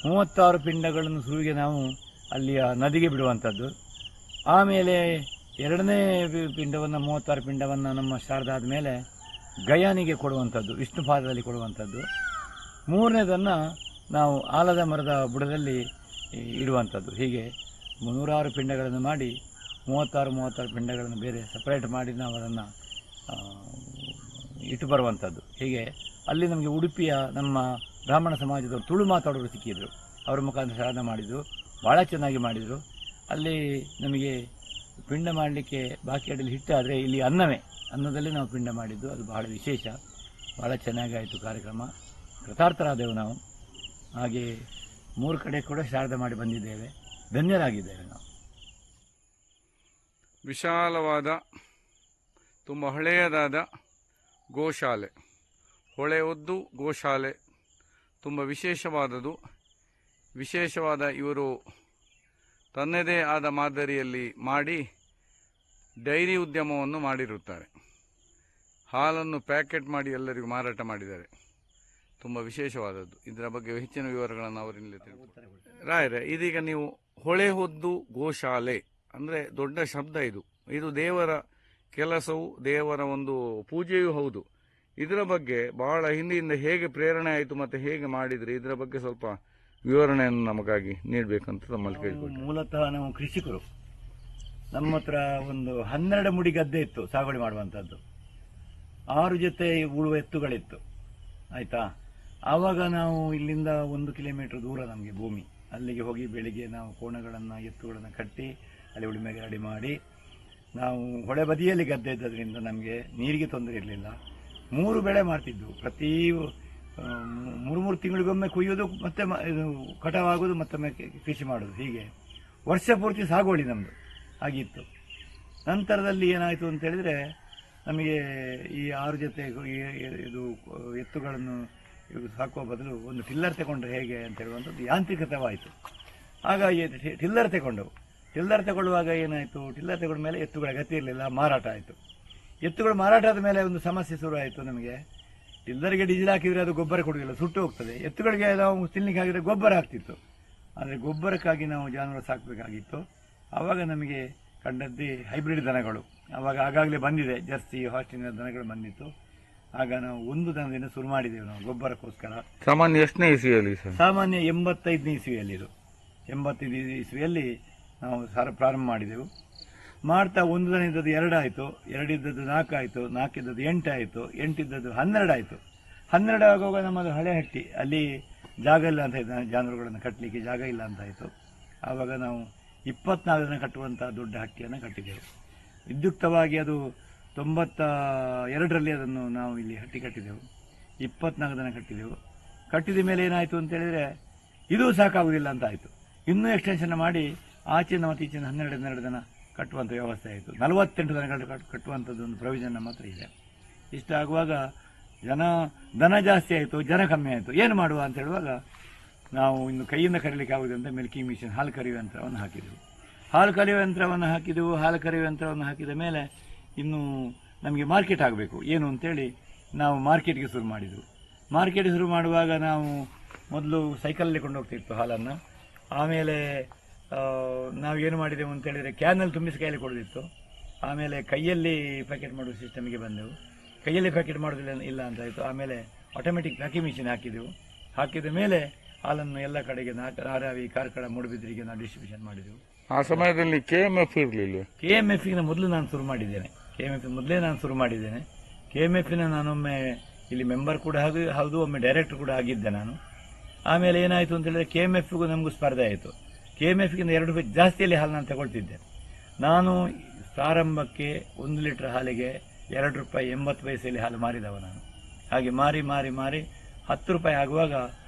B: 36 ಪಿಂಡಗಳನ್ನು ಶುರುವಿಗೆ ನಾವು ಅಲ್ಲಿಯ ನದಿಗೆ ಬಿಡುವಂಥದ್ದು. ಆಮೇಲೆ
C: ಎರಡನೇ ಪಿಂಡವನ್ನು 36 ಪಿಂಡವನ್ನು ನಮ್ಮ ಶಾರದಾದ ಮೇಲೆ ಗಯಾನಿಗೆ ಕೊಡುವಂಥದ್ದು, ವಿಷ್ಣು ಪಾದದಲ್ಲಿ ಕೊಡುವಂಥದ್ದು. ಮೂರನೇದನ್ನು ನಾವು ಆಲದ ಮರದ ಬುಡದಲ್ಲಿ ಇಡುವಂಥದ್ದು. ಹೀಗೆ 106 ಪಿಂಡಗಳನ್ನು ಮಾಡಿ 36 ಪಿಂಡಗಳನ್ನು ಬೇರೆ ಸಪ್ರೇಟ್ ಮಾಡಿ ನಾವು ಅದನ್ನು ಇಟ್ಟು ಬರುವಂಥದ್ದು. ಹೀಗೆ ಅಲ್ಲಿ ನಮಗೆ ಉಡುಪಿಯ ನಮ್ಮ ಬ್ರಾಹ್ಮಣ ಸಮಾಜದವರು ತುಳು ಮಾತಾಡೋರು ಸಿಕ್ಕಿದ್ರು. ಅವರ ಮುಖಾಂತರ ಶ್ರಾದ್ದ ಮಾಡಿದರು, ಭಾಳ ಚೆನ್ನಾಗಿ ಮಾಡಿದರು. ಅಲ್ಲಿ ನಮಗೆ ಪಿಂಡ ಮಾಡಲಿಕ್ಕೆ ಬಾಕಿ ಅಡಿಯಲ್ಲಿ ಹಿಟ್ಟಾದರೆ ಇಲ್ಲಿ ಅನ್ನದಲ್ಲಿ ನಾವು ಪಿಂಡ ಮಾಡಿದ್ದು. ಅದು ಬಹಳ ವಿಶೇಷ, ಭಾಳ ಚೆನ್ನಾಗಾಯಿತು ಕಾರ್ಯಕ್ರಮ. ಕೃತಾರ್ಥರಾದೆವು ನಾವು. ಹಾಗೆ 3 ಕಡೆ ಕೂಡ ಶ್ರಾದ್ದ ಮಾಡಿ ಬಂದಿದ್ದೇವೆ, ಧನ್ಯರಾಗಿದ್ದೇವೆ ನಾವು.
A: ವಿಶಾಲವಾದ ತುಂಬ ಹಳೆಯದಾದ ಗೋಶಾಲೆ, ಹೊಳೆ ಒದ್ದು ಗೋಶಾಲೆ, ತುಂಬ ವಿಶೇಷವಾದ ಇವರು ತನ್ನದೇ ಆದ ಮಾದರಿಯಲ್ಲಿ ಮಾಡಿ ಡೈರಿ ಉದ್ಯಮವನ್ನು ಮಾಡಿರುತ್ತಾರೆ. ಹಾಲನ್ನು ಪ್ಯಾಕೆಟ್ ಮಾಡಿ ಎಲ್ಲರಿಗೂ ಮಾರಾಟ ಮಾಡಿದ್ದಾರೆ. ತುಂಬ ವಿಶೇಷವಾದದ್ದು. ಇದರ ಬಗ್ಗೆ ಹೆಚ್ಚಿನ ವಿವರಗಳನ್ನು ಅವರಿಂದ ತಿಳ್ಕೊಳ್ತಾರೆ. ರಾಯರೇ, ಇದೀಗ ನೀವು ಹೊಳೆ ಹೊದ್ದು ಗೋಶಾಲೆ ಅಂದರೆ ದೊಡ್ಡ ಶಬ್ದ ಇದು. ಇದು ದೇವರ ಕೆಲಸವು, ದೇವರ ಒಂದು ಪೂಜೆಯೂ ಹೌದು. ಇದರ ಬಗ್ಗೆ ಬಹಳ ಹಿಂದಿನಿಂದ ಹೇಗೆ ಪ್ರೇರಣೆ ಆಯಿತು ಮತ್ತು ಹೇಗೆ ಮಾಡಿದ್ರಿ, ಇದರ ಬಗ್ಗೆ ಸ್ವಲ್ಪ ವಿವರಣೆಯನ್ನು ನಮಗಾಗಿ ನೀಡಬೇಕಂತ ತಮ್ಮಲ್ಲಿ ಕೇಳಿಕೊಳ್ತೀನಿ.
C: ಮೂಲತಃ ನಾವು ಕೃಷಿಕರು. ನಮ್ಮ ಹತ್ರ ಒಂದು 12 ಮುಡಿ ಗದ್ದೆ ಇತ್ತು, ಸಾಗುವಳಿ ಮಾಡುವಂಥದ್ದು. 6 ಜೊತೆ ಉಳುವ ಎತ್ತುಗಳಿತ್ತು. ಆಯಿತಾ, ಆವಾಗ ನಾವು ಇಲ್ಲಿಂದ 1 ಕಿಲೋಮೀಟರ್ ದೂರ ನಮಗೆ ಭೂಮಿ. ಅಲ್ಲಿಗೆ ಹೋಗಿ ಬೆಳಿಗ್ಗೆ ನಾವು ಕೋಣಗಳನ್ನು ಎತ್ತುಗಳನ್ನು ಕಟ್ಟಿ ಅಲ್ಲಿ ಉಳುಮೆಗೆ ರೆಡಿ ಮಾಡಿ, ನಾವು ಹೊಳೆ ಬದಿಯಲ್ಲಿ ಗದ್ದೆ ಇದ್ದದ್ರಿಂದ ನಮಗೆ ನೀರಿಗೆ ತೊಂದರೆ ಇರಲಿಲ್ಲ. 3 ಬೆಳೆ ಮಾಡ್ತಿದ್ವು. ಪ್ರತಿ 3 ತಿಂಗಳಿಗೊಮ್ಮೆ ಕುಯ್ಯೋದು, ಮತ್ತೆ ಇದು ಕಟಾವಾಗೋದು, ಮತ್ತೊಮ್ಮೆ ಕೃಷಿ ಮಾಡೋದು. ಹೀಗೆ ವರ್ಷ ಪೂರ್ತಿ ಸಾಗುವಳಿ ನಮ್ಮದು ಆಗಿತ್ತು. ನಂತರದಲ್ಲಿ ಏನಾಯಿತು ಅಂತ ಹೇಳಿದರೆ, ನಮಗೆ ಈ 6 ಜೊತೆ ಇದು ಎತ್ತುಗಳನ್ನು ಸಾಕುವ ಬದಲು ಒಂದು ಟಿಲ್ಲರ್ ತಗೊಂಡ್ರೆ ಹೇಗೆ ಅಂತ ಹೇಳುವಂಥದ್ದು ಯಾಂತ್ರಿಕತವಾಯಿತು. ಹಾಗಾಗಿ ಟಿಲ್ಲರ್ ತಗೊಳ್ಳುವಾಗ ಏನಾಯಿತು, ಟಿಲ್ಲರ್ ತಗೊಂಡ ಮೇಲೆ ಎತ್ತುಗಳ ಅಗತ್ಯ ಇರಲಿಲ್ಲ, ಮಾರಾಟ ಆಯಿತು. ಎತ್ತುಗಳು ಮಾರಾಟ ಆದ ಮೇಲೆ ಒಂದು ಸಮಸ್ಯೆ ಶುರು ಆಯಿತು ನಮಗೆ. ಟಿಲ್ಲರ್ಗೆ ಡೀಸೆಲ್ ಹಾಕಿದರೆ ಅದು ಗೊಬ್ಬರ ಕೊಡುವುದಿಲ್ಲ, ಸುಟ್ಟು ಹೋಗ್ತದೆ. ಎತ್ತುಗಳಿಗೆ ನಾವು ತಿನ್ಲಿಕ್ಕೆ ಹಾಕಿದರೆ ಗೊಬ್ಬರ ಆಗ್ತಿತ್ತು. ಆದರೆ ಗೊಬ್ಬರಕ್ಕಾಗಿ ನಾವು ಜಾನುವಾರು ಸಾಕಬೇಕಾಗಿತ್ತು. ಆವಾಗ ನಮಗೆ ಕಂಡದ್ದೇ ಹೈಬ್ರಿಡ್ ದನಗಳು. ಆಗಾಗಲೇ ಬಂದಿದೆ, ಜರ್ಸಿ ಹಾಸ್ಟಿನ ದನಗಳು ಬಂದಿತ್ತು. ಆಗ ನಾವು ಒಂದು ದನದಿಂದ ಶುರು ಮಾಡಿದ್ದೇವೆ ನಾವು ಗೊಬ್ಬರಕ್ಕೋಸ್ಕರ.
A: ಸಾಮಾನ್ಯ ಎಷ್ಟನೇ ಇಸ್ವಿಯಲ್ಲಿ?
C: ಸಾಮಾನ್ಯ 85ನೇ ಇಸ್ವಿಯಲ್ಲಿ. ಇದು 85 ಇಸ್ವಿಯಲ್ಲಿ ನಾವು ಪ್ರಾರಂಭ ಮಾಡಿದೆವು. ಮಾಡ್ತಾ ಒಂದು ದನ ಇದ್ದದ್ದು 2 ಆಯಿತು, 2 ಇದ್ದದ್ದು 4 ಆಯಿತು, 4 ಇದ್ದದ್ದು 8 ಆಯಿತು, 8 ಇದ್ದದ್ದು 12 ಆಯಿತು. 12 ಆಗುವಾಗ ನಮ್ಮದು ಹಳೆ ಹಟ್ಟಿ, ಅಲ್ಲಿ ಜಾಗ ಇಲ್ಲ ಅಂತ ಇದ್ದ, ಜಾನುವಾರುಗಳನ್ನು ಕಟ್ಟಲಿಕ್ಕೆ ಜಾಗ ಇಲ್ಲ ಅಂತ ಆಯಿತು. ಆವಾಗ ನಾವು 24 ದನ ಕಟ್ಟುವಂಥ ದೊಡ್ಡ ಹಟ್ಟಿಯನ್ನು ಕಟ್ಟಿದ್ದೆವು. ವಿದ್ಯುಕ್ತವಾಗಿ ಅದು 92ರಲ್ಲಿ ಅದನ್ನು ನಾವು ಇಲ್ಲಿ ಹಟ್ಟಿ ಕಟ್ಟಿದೆವು. 24 ದನ ಕಟ್ಟಿದೆವು. ಕಟ್ಟಿದ ಮೇಲೆ ಏನಾಯಿತು ಅಂತ ಹೇಳಿದರೆ, ಇದೂ ಸಾಕಾಗುವುದಿಲ್ಲ ಅಂತ ಆಯಿತು. ಇನ್ನೂ ಎಕ್ಸ್ಟೆನ್ಷನ್ ಮಾಡಿ ಆಚೆನ ಮತ್ತು ಈಚಿನ 12 ದನ ಕಟ್ಟುವಂಥ ವ್ಯವಸ್ಥೆ ಆಯಿತು. 48 ದನಗಳು ಕಟ್ಟುವಂಥದ್ದು ಒಂದು ಪ್ರೊವಿಷನ್ ನಮ್ಮ ಹತ್ರ ಇದೆ. ಇಷ್ಟಾಗುವಾಗ ದನ ಜಾಸ್ತಿ ಆಯಿತು, ಜನ ಕಮ್ಮಿ ಆಯಿತು. ಏನು ಮಾಡುವ ಅಂತ ಹೇಳುವಾಗ ನಾವು ಇನ್ನು ಕೈಯಿಂದ ಕರೀಲಿಕ್ಕೆ ಆಗುವುದಂತ ಮಿಲ್ಕಿಂಗ್ ಮಿಷಿನ್, ಹಾಲು ಕರೆಯುವ ಯಂತ್ರವನ್ನು ಹಾಕಿದೆವು. ಹಾಲು ಕರೆಯುವ ಯಂತ್ರವನ್ನು ಹಾಕಿದ ಮೇಲೆ ಇನ್ನು ನಮಗೆ ಮಾರ್ಕೆಟ್ ಆಗಬೇಕು ಏನು ಅಂತೇಳಿ ನಾವು ಮಾರ್ಕೆಟ್ಗೆ ಶುರು ಮಾಡಿದೆವು. ಮಾರ್ಕೆಟ್ ಶುರು ಮಾಡುವಾಗ ನಾವು ಮೊದಲು ಸೈಕಲಲ್ಲಿ ಕೊಂಡು ಹೋಗ್ತಿತ್ತು ಹಾಲನ್ನು. ಆಮೇಲೆ ನಾವೇನು ಮಾಡಿದೆವು ಅಂತೇಳಿದರೆ, ಕ್ಯಾನಲ್ಲಿ ತುಂಬಿಸಿ ಕೈಯಲ್ಲಿ ಕೊಡೋದಿತ್ತು. ಆಮೇಲೆ ಕೈಯಲ್ಲಿ ಪ್ಯಾಕೆಟ್ ಮಾಡುವ ಸಿಸ್ಟಮಿಗೆ ಬಂದೆವು. ಕೈಯಲ್ಲಿ ಪ್ಯಾಕೆಟ್ ಮಾಡೋದಿಲ್ಲ ಇಲ್ಲ ಅಂತಾಯಿತು. ಆಮೇಲೆ ಆಟೋಮೆಟಿಕ್ ಪ್ಯಾಕಿಂಗ್ ಮಿಷಿನ್ ಹಾಕಿದೆವು. ಹಾಕಿದ ಮೇಲೆ ಹಾಲನ್ನು ಎಲ್ಲ ಕಡೆಗೆ ನಾರಾವಿ, ಕಾರ್ಕಳ, ಮೂಡುಬಿದ್ರಿಗೆ ನಾವು ಡಿಸ್ಟ್ರಿಬ್ಯೂಷನ್ ಮಾಡಿದೆವು.
A: ಆ ಸಮಯದಲ್ಲಿ KMF ಇರಲಿಲ್ಲ.
C: KMF ಮೊದಲು ನಾನು ಶುರು ಮಾಡಿದ್ದೇನೆ. KMF ನಾನೊಮ್ಮೆ ಇಲ್ಲಿ ಮೆಂಬರ್ ಕೂಡ ಹೌದು, ಒಮ್ಮೆ ಡೈರೆಕ್ಟರ್ ಕೂಡ ಆಗಿದ್ದೆ ನಾನು. ಆಮೇಲೆ ಏನಾಯಿತು ಅಂತ ಹೇಳಿದ್ರೆ, KMFಗೂ ನಮಗೂ ಸ್ಪರ್ಧೆ ಆಯಿತು. KMFಗಿಂತ 2 ರೂಪಾಯಿ ಜಾಸ್ತಿಯಲ್ಲಿ ಹಾಲು ನಾನು ತಗೊಳ್ತಿದ್ದೆ. ನಾನು ಪ್ರಾರಂಭಕ್ಕೆ 1 ಲೀಟರ್ ಹಾಲಿಗೆ 2 ರೂಪಾಯಿ 80 ಪೈಸೆಯಲ್ಲಿ ಹಾಲು ಮಾರಿದವ ನಾನು. ಹಾಗೆ ಮಾರಿ 10 ರೂಪಾಯಿ ಆಗುವಾಗ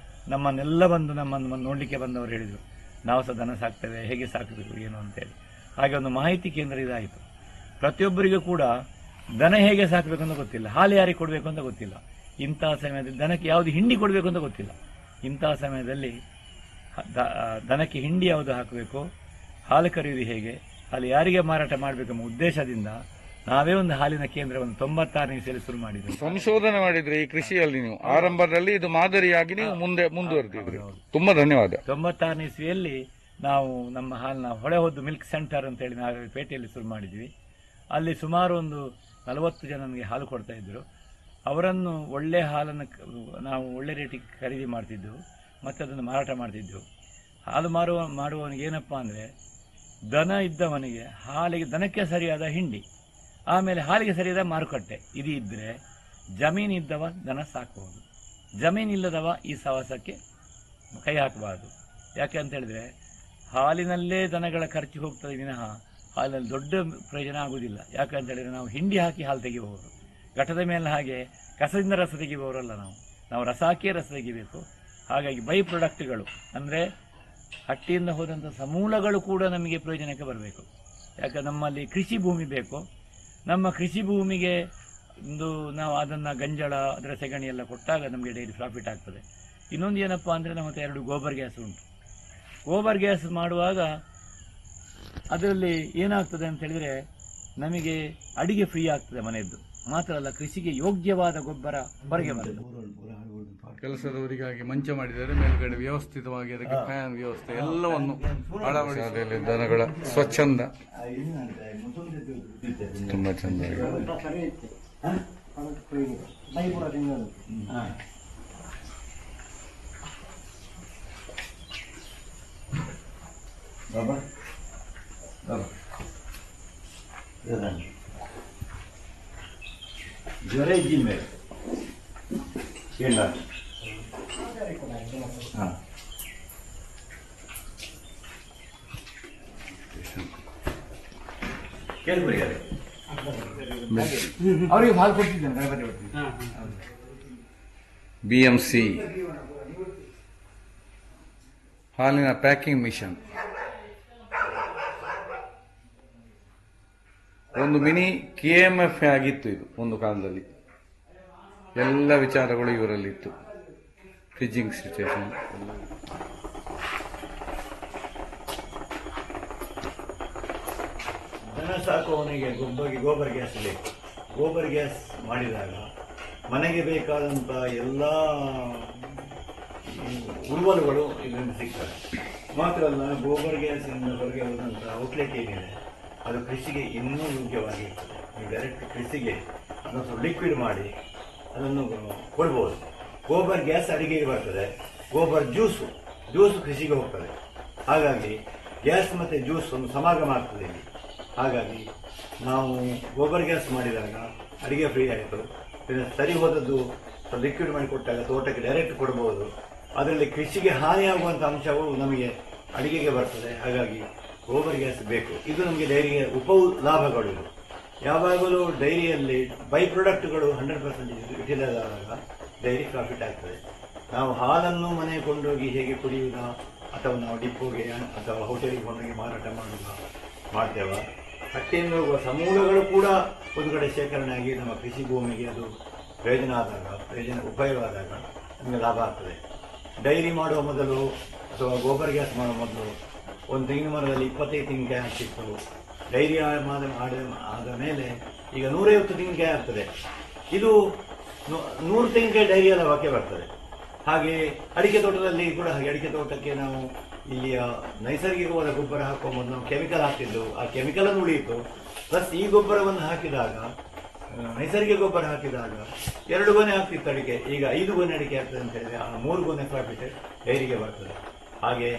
C: ನಮ್ಮನ್ನೆಲ್ಲ ಬಂದು ನಮ್ಮನ್ನು ನೋಡಲಿಕ್ಕೆ ಬಂದವರು ಹೇಳಿದರು, ನಾವು ಸಹ ದನ ಸಾಕ್ತೇವೆ, ಹೇಗೆ ಸಾಕಬೇಕು ಏನು ಅಂತೇಳಿ. ಹಾಗೆ ಒಂದು ಮಾಹಿತಿ ಕೇಂದ್ರ ಇದಾಯಿತು. ಪ್ರತಿಯೊಬ್ಬರಿಗೂ ಕೂಡ ದನ ಹೇಗೆ ಸಾಕಬೇಕು ಅಂತ ಗೊತ್ತಿಲ್ಲ, ಹಾಲು ಯಾರಿಗೆ ಕೊಡಬೇಕು ಅಂತ ಗೊತ್ತಿಲ್ಲ. ಇಂತಹ ಸಮಯದಲ್ಲಿ ದನಕ್ಕೆ ಯಾವುದು ಹಿಂಡಿ ಕೊಡಬೇಕು ಅಂತ ಗೊತ್ತಿಲ್ಲ. ಇಂತಹ ಸಮಯದಲ್ಲಿ ದನಕ್ಕೆ ಹಿಂಡಿ ಯಾವುದು ಹಾಕಬೇಕು, ಹಾಲು ಕರೆಯುವುದು ಹೇಗೆ, ಹಾಲು ಯಾರಿಗೆ ಮಾರಾಟ ಮಾಡಬೇಕೆಂಬ ಉದ್ದೇಶದಿಂದ ನಾವೇ ಒಂದು ಹಾಲಿನ ಕೇಂದ್ರವನ್ನು 96ನೇ ಇಸವಿಯಲ್ಲಿ ಶುರು ಮಾಡಿದ್ವಿ.
A: ಸಂಶೋಧನೆ ಮಾಡಿದ್ರೆ ಈ ಕೃಷಿಯಲ್ಲಿ ನೀವು ಆರಂಭದಲ್ಲಿ ಇದು ಮಾದರಿಯಾಗಿ ನೀವು ಮುಂದುವರೆದಿದ್ರಿ. ತುಂಬಾ ಧನ್ಯವಾದ.
C: 96ನೇ ಇಸವಿಯಲ್ಲಿ ನಾವು ನಮ್ಮ ಹಾಲಿನ ಹೊಳೆ ಹೊದ್ದು ಮಿಲ್ಕ್ ಸೆಂಟರ್ ಅಂತ ಹೇಳಿ ನಾವು ಪೇಟೆಯಲ್ಲಿ ಶುರು ಮಾಡಿದ್ವಿ. ಅಲ್ಲಿ ಸುಮಾರು ಒಂದು 40 ಜನ ನಮಗೆ ಹಾಲು ಕೊಡ್ತಾ ಇದ್ದರು. ಅವರನ್ನು ಒಳ್ಳೆ ಹಾಲನ್ನು ನಾವು ಒಳ್ಳೆ ರೇಟಿಗೆ ಖರೀದಿ ಮಾಡ್ತಿದ್ದೆವು ಮತ್ತು ಅದನ್ನು ಮಾರಾಟ ಮಾಡ್ತಿದ್ದೆವು. ಹಾಲು ಮಾಡುವವನಿಗೆ ಏನಪ್ಪ ಅಂದರೆ, ದನ ಇದ್ದವನಿಗೆ ದನಕ್ಕೆ ಸರಿಯಾದ ಹಿಂಡಿ, ಆಮೇಲೆ ಹಾಲಿಗೆ ಸರಿಯಾದ ಮಾರುಕಟ್ಟೆ ಇದು ಇದ್ದರೆ ಜಮೀನಿದ್ದವ ದನ ಸಾಕಬಹುದು, ಜಮೀನಿಲ್ಲದವ ಈ ಸವಾಸಕ್ಕೆ ಕೈ ಹಾಕಬಾರ್ದು. ಯಾಕೆ ಅಂತ ಹೇಳಿದ್ರೆ ಹಾಲಿನಲ್ಲೇ ದನಗಳ ಖರ್ಚು ಹೋಗ್ತದೆ ವಿನಃ ಹಾಲಿನಲ್ಲಿ ದೊಡ್ಡ ಪ್ರಯೋಜನ ಆಗುವುದಿಲ್ಲ. ಯಾಕಂತ ಹೇಳಿದ್ರೆ ನಾವು ಹಿಂಡಿ ಹಾಕಿ ಹಾಲು ತೆಗಿಬಹುದು, ಘಟದ ಮೇಲೆ ಹಾಗೆ ಕಸದಿಂದ ರಸ ತೆಗಿಬಹುರಲ್ಲ. ನಾವು ರಸ ಹಾಕಿಯೇ ರಸ ತೆಗಿಬೇಕು. ಹಾಗಾಗಿ ಬೈ ಪ್ರಾಡಕ್ಟ್ಗಳು ಅಂದರೆ ಹಟ್ಟಿಯಿಂದ ಹೋದಂಥ ಸಮೂಲಗಳು ಕೂಡ ನಮಗೆ ಪ್ರಯೋಜನಕ್ಕೆ ಬರಬೇಕು. ಯಾಕೆ ನಮ್ಮಲ್ಲಿ ಕೃಷಿ ಭೂಮಿ ಬೇಕು. ನಮ್ಮ ಕೃಷಿ ಭೂಮಿಗೆ ನಾವು ಅದನ್ನು ಗಂಜಳ ಅದರ ಸೆಗಣಿ ಎಲ್ಲ ಕೊಟ್ಟಾಗ ನಮಗೆ ಡೈಲಿ ಪ್ರಾಫಿಟ್ ಆಗ್ತದೆ. ಇನ್ನೊಂದು ಏನಪ್ಪ ಅಂದರೆ ನಮ್ಮ ಹತ್ರ 2 ಗೋಬರ್ ಗ್ಯಾಸ್ ಉಂಟು. ಗೋಬರ್ ಗ್ಯಾಸ್ ಮಾಡುವಾಗ ಅದರಲ್ಲಿ ಏನಾಗ್ತದೆ ಅಂತ ಹೇಳಿದರೆ ನಮಗೆ ಅಡಿಗೆ ಫ್ರೀ ಆಗ್ತದೆ ಮನೆಯದ್ದು, ಮಾತ್ರ ಅಲ್ಲ ಕೃಷಿಗೆ ಯೋಗ್ಯವಾದ ಗೊಬ್ಬರ ಹೊರಗೆ ಬರ್ತದೆ.
A: ಕೆಲಸದವರಿಗಾಗಿ ಮಂಚ ಮಾಡಿದರೆ ಮೇಲ್ಗಡೆ ವ್ಯವಸ್ಥಿತವಾಗಿ ಅದಕ್ಕೆ ಫ್ಯಾನ್ ವ್ಯವಸ್ಥೆ ಎಲ್ಲವನ್ನು ಅಳವಡಿಸಿದಲ್ಲಿ ದನಗಳ ಸ್ವಚ್ಛಂದ ತುಂಬಾ ಚಂದ.
B: ಜ್ವರ ಇದ್ದಿಲ್ಲ ಇಲ್ಲ
C: ಅವರಿಗೆ ಹಾಲು ಕೊಡ್ತಿದ್ದೇನೆ.
A: BMC ಹಾಲಿನ ಪ್ಯಾಕಿಂಗ್ ಮಿಷನ್, ಒಂದು ಮಿನಿ KMF ಆಗಿತ್ತು ಇದು ಒಂದು ಕಾಲದಲ್ಲಿ. ಎಲ್ಲ ವಿಚಾರಗಳು ಇವರಲ್ಲಿತ್ತು, ಫ್ರಿಜ್ಜಿಂಗ್ ಸಿಚುವೇಶನ್.
B: ದನ ಸಾಕುವವನಿಗೆ ಗೋಬರ್ ಗ್ಯಾಸ್ ಬೇಕು. ಗೋಬರ್ ಗ್ಯಾಸ್ ಮಾಡಿದಾಗ ಮನೆಗೆ ಬೇಕಾದಂಥ ಎಲ್ಲ ಉರುವಲುಗಳು ಇದರಿಂದ ಸಿಗ್ತವೆ. ಮಾತ್ರ ಅಲ್ಲ, ಗೋಬರ್ ಗ್ಯಾಸಿಂದ ಹೊರಗೆ ಹೋದಂಥ ಔಟ್ಲೆಟ್ ಏನಿದೆ ಅದು ಕೃಷಿಗೆ ಇನ್ನೂ ಯೋಗ್ಯವಾಗಿರ್ತದೆ. ನೀವು ಡೈರೆಕ್ಟ್ ಕೃಷಿಗೆ ಅದನ್ನು ಲಿಕ್ವಿಡ್ ಮಾಡಿ ಅದನ್ನು ಕೊಡ್ಬೋದು. ಗೋಬರ್ ಗ್ಯಾಸ್ ಅಡಿಗೆಗೆ ಬರ್ತದೆ, ಗೋಬರ್ ಜ್ಯೂಸು ಕೃಷಿಗೆ ಹೋಗ್ತದೆ. ಹಾಗಾಗಿ ಗ್ಯಾಸ್ ಮತ್ತು ಜ್ಯೂಸ್ ಒಂದು ಸಮಾಗಮ ಆಗ್ತದೆ ಇಲ್ಲಿ. ಹಾಗಾಗಿ ನಾವು ಗೋಬರ್ ಗ್ಯಾಸ್ ಮಾಡಿದಾಗ ಅಡಿಗೆ ಫ್ರೀ ಆಯಿತು. ಸರಿ ಹೋದದ್ದು ಲಿಕ್ವಿಡ್ ಮಾಡಿ ಕೊಟ್ಟಾಗ ತೋಟಕ್ಕೆ ಡೈರೆಕ್ಟ್ ಕೊಡ್ಬೋದು. ಅದರಲ್ಲಿ ಕೃಷಿಗೆ ಹಾನಿಯಾಗುವಂಥ ಅಂಶವು ನಮಗೆ ಅಡಿಗೆಗೆ ಬರ್ತದೆ. ಹಾಗಾಗಿ ಗೋಬರ್ ಗ್ಯಾಸ್ ಬೇಕು. ಇದು ನಮಗೆ ಡೈರಿಗೆ ಲಾಭಗಳು. ಇದು ಯಾವಾಗಲೂ ಡೈರಿಯಲ್ಲಿ ಬೈ ಪ್ರಾಡಕ್ಟ್ಗಳು 100% ಯುಟಿಲೈಸ್ ಆದಾಗ ಡೈರಿ ಪ್ರಾಫಿಟ್ ಆಗ್ತದೆ. ನಾವು ಹಾಲನ್ನು ಮನೆಗೆ ಕೊಂಡೋಗಿ ಹೇಗೆ ಕುಡಿಯುವುದಾ ಅಥವಾ ನಾವು ಡಿಪೋಗೆ ಅಥವಾ ಹೋಟೆಲ್ಗೆ ಕೊಂಡೋಗಿ ಮಾರಾಟ ಮಾಡ್ತೇವ, ಹಟ್ಟಿಯಿಂದ ಹೋಗುವ ಸಮೂಲಗಳು ಕೂಡ ಒಂದು ಕಡೆ ಶೇಖರಣೆ ಆಗಿ ನಮ್ಮ ಕೃಷಿ ಭೂಮಿಗೆ ಅದು ಉಪಯೋಗ ಆದಾಗ ನಮಗೆ ಲಾಭ ಆಗ್ತದೆ. ಡೈರಿ ಮಾಡುವ ಮೊದಲು ಅಥವಾ ಗೋಬರ್ ಗ್ಯಾಸ್ ಮಾಡುವ ಮೊದಲು ಒಂದು ತೆಂಗಿನ ಮರದಲ್ಲಿ 25 ತೆಂಗಿನಕಾಯಿ ಹಾಕಿತ್ತು. ಡೈರಿ ಆದ ಮೇಲೆ ಈಗ 150 ತೆಂಗಿನಕಾಯಿ ಆಗ್ತದೆ. ಇದು 100 ತೆಂಗಿನಕಾಯಿ ಡೈರಿಯ ಲಾಭಕ್ಕೆ ಬರ್ತದೆ. ಹಾಗೆ ಅಡಿಕೆ ತೋಟದಲ್ಲಿ ಕೂಡ ಹಾಗೆ. ಅಡಿಕೆ ತೋಟಕ್ಕೆ ನಾವು ಇಲ್ಲಿಯ ನೈಸರ್ಗಿಕವಾದ ಗೊಬ್ಬರ ಹಾಕುವ ಮೊದಲು ನಾವು ಕೆಮಿಕಲ್ ಹಾಕ್ತಿದ್ದು, ಆ ಕೆಮಿಕಲ್ ಅನ್ನು ಉಳಿಯಿತು. ಪ್ಲಸ್ ಈ ಗೊಬ್ಬರವನ್ನು ಹಾಕಿದಾಗ, ನೈಸರ್ಗಿಕ ಗೊಬ್ಬರ ಹಾಕಿದಾಗ 2 ಗೊನೆ ಆಗ್ತಿತ್ತು ಅಡಿಕೆ, ಈಗ 5 ಗೊನೆ ಅಡಿಕೆ ಆಗ್ತದೆ ಅಂತ ಹೇಳಿದ್ರೆ ಆ 3 ಗೊನೆ ಪ್ರಾಫಿಟ್ ಡೈರಿಗೆ ಬರ್ತದೆ. ಹಾಗೆ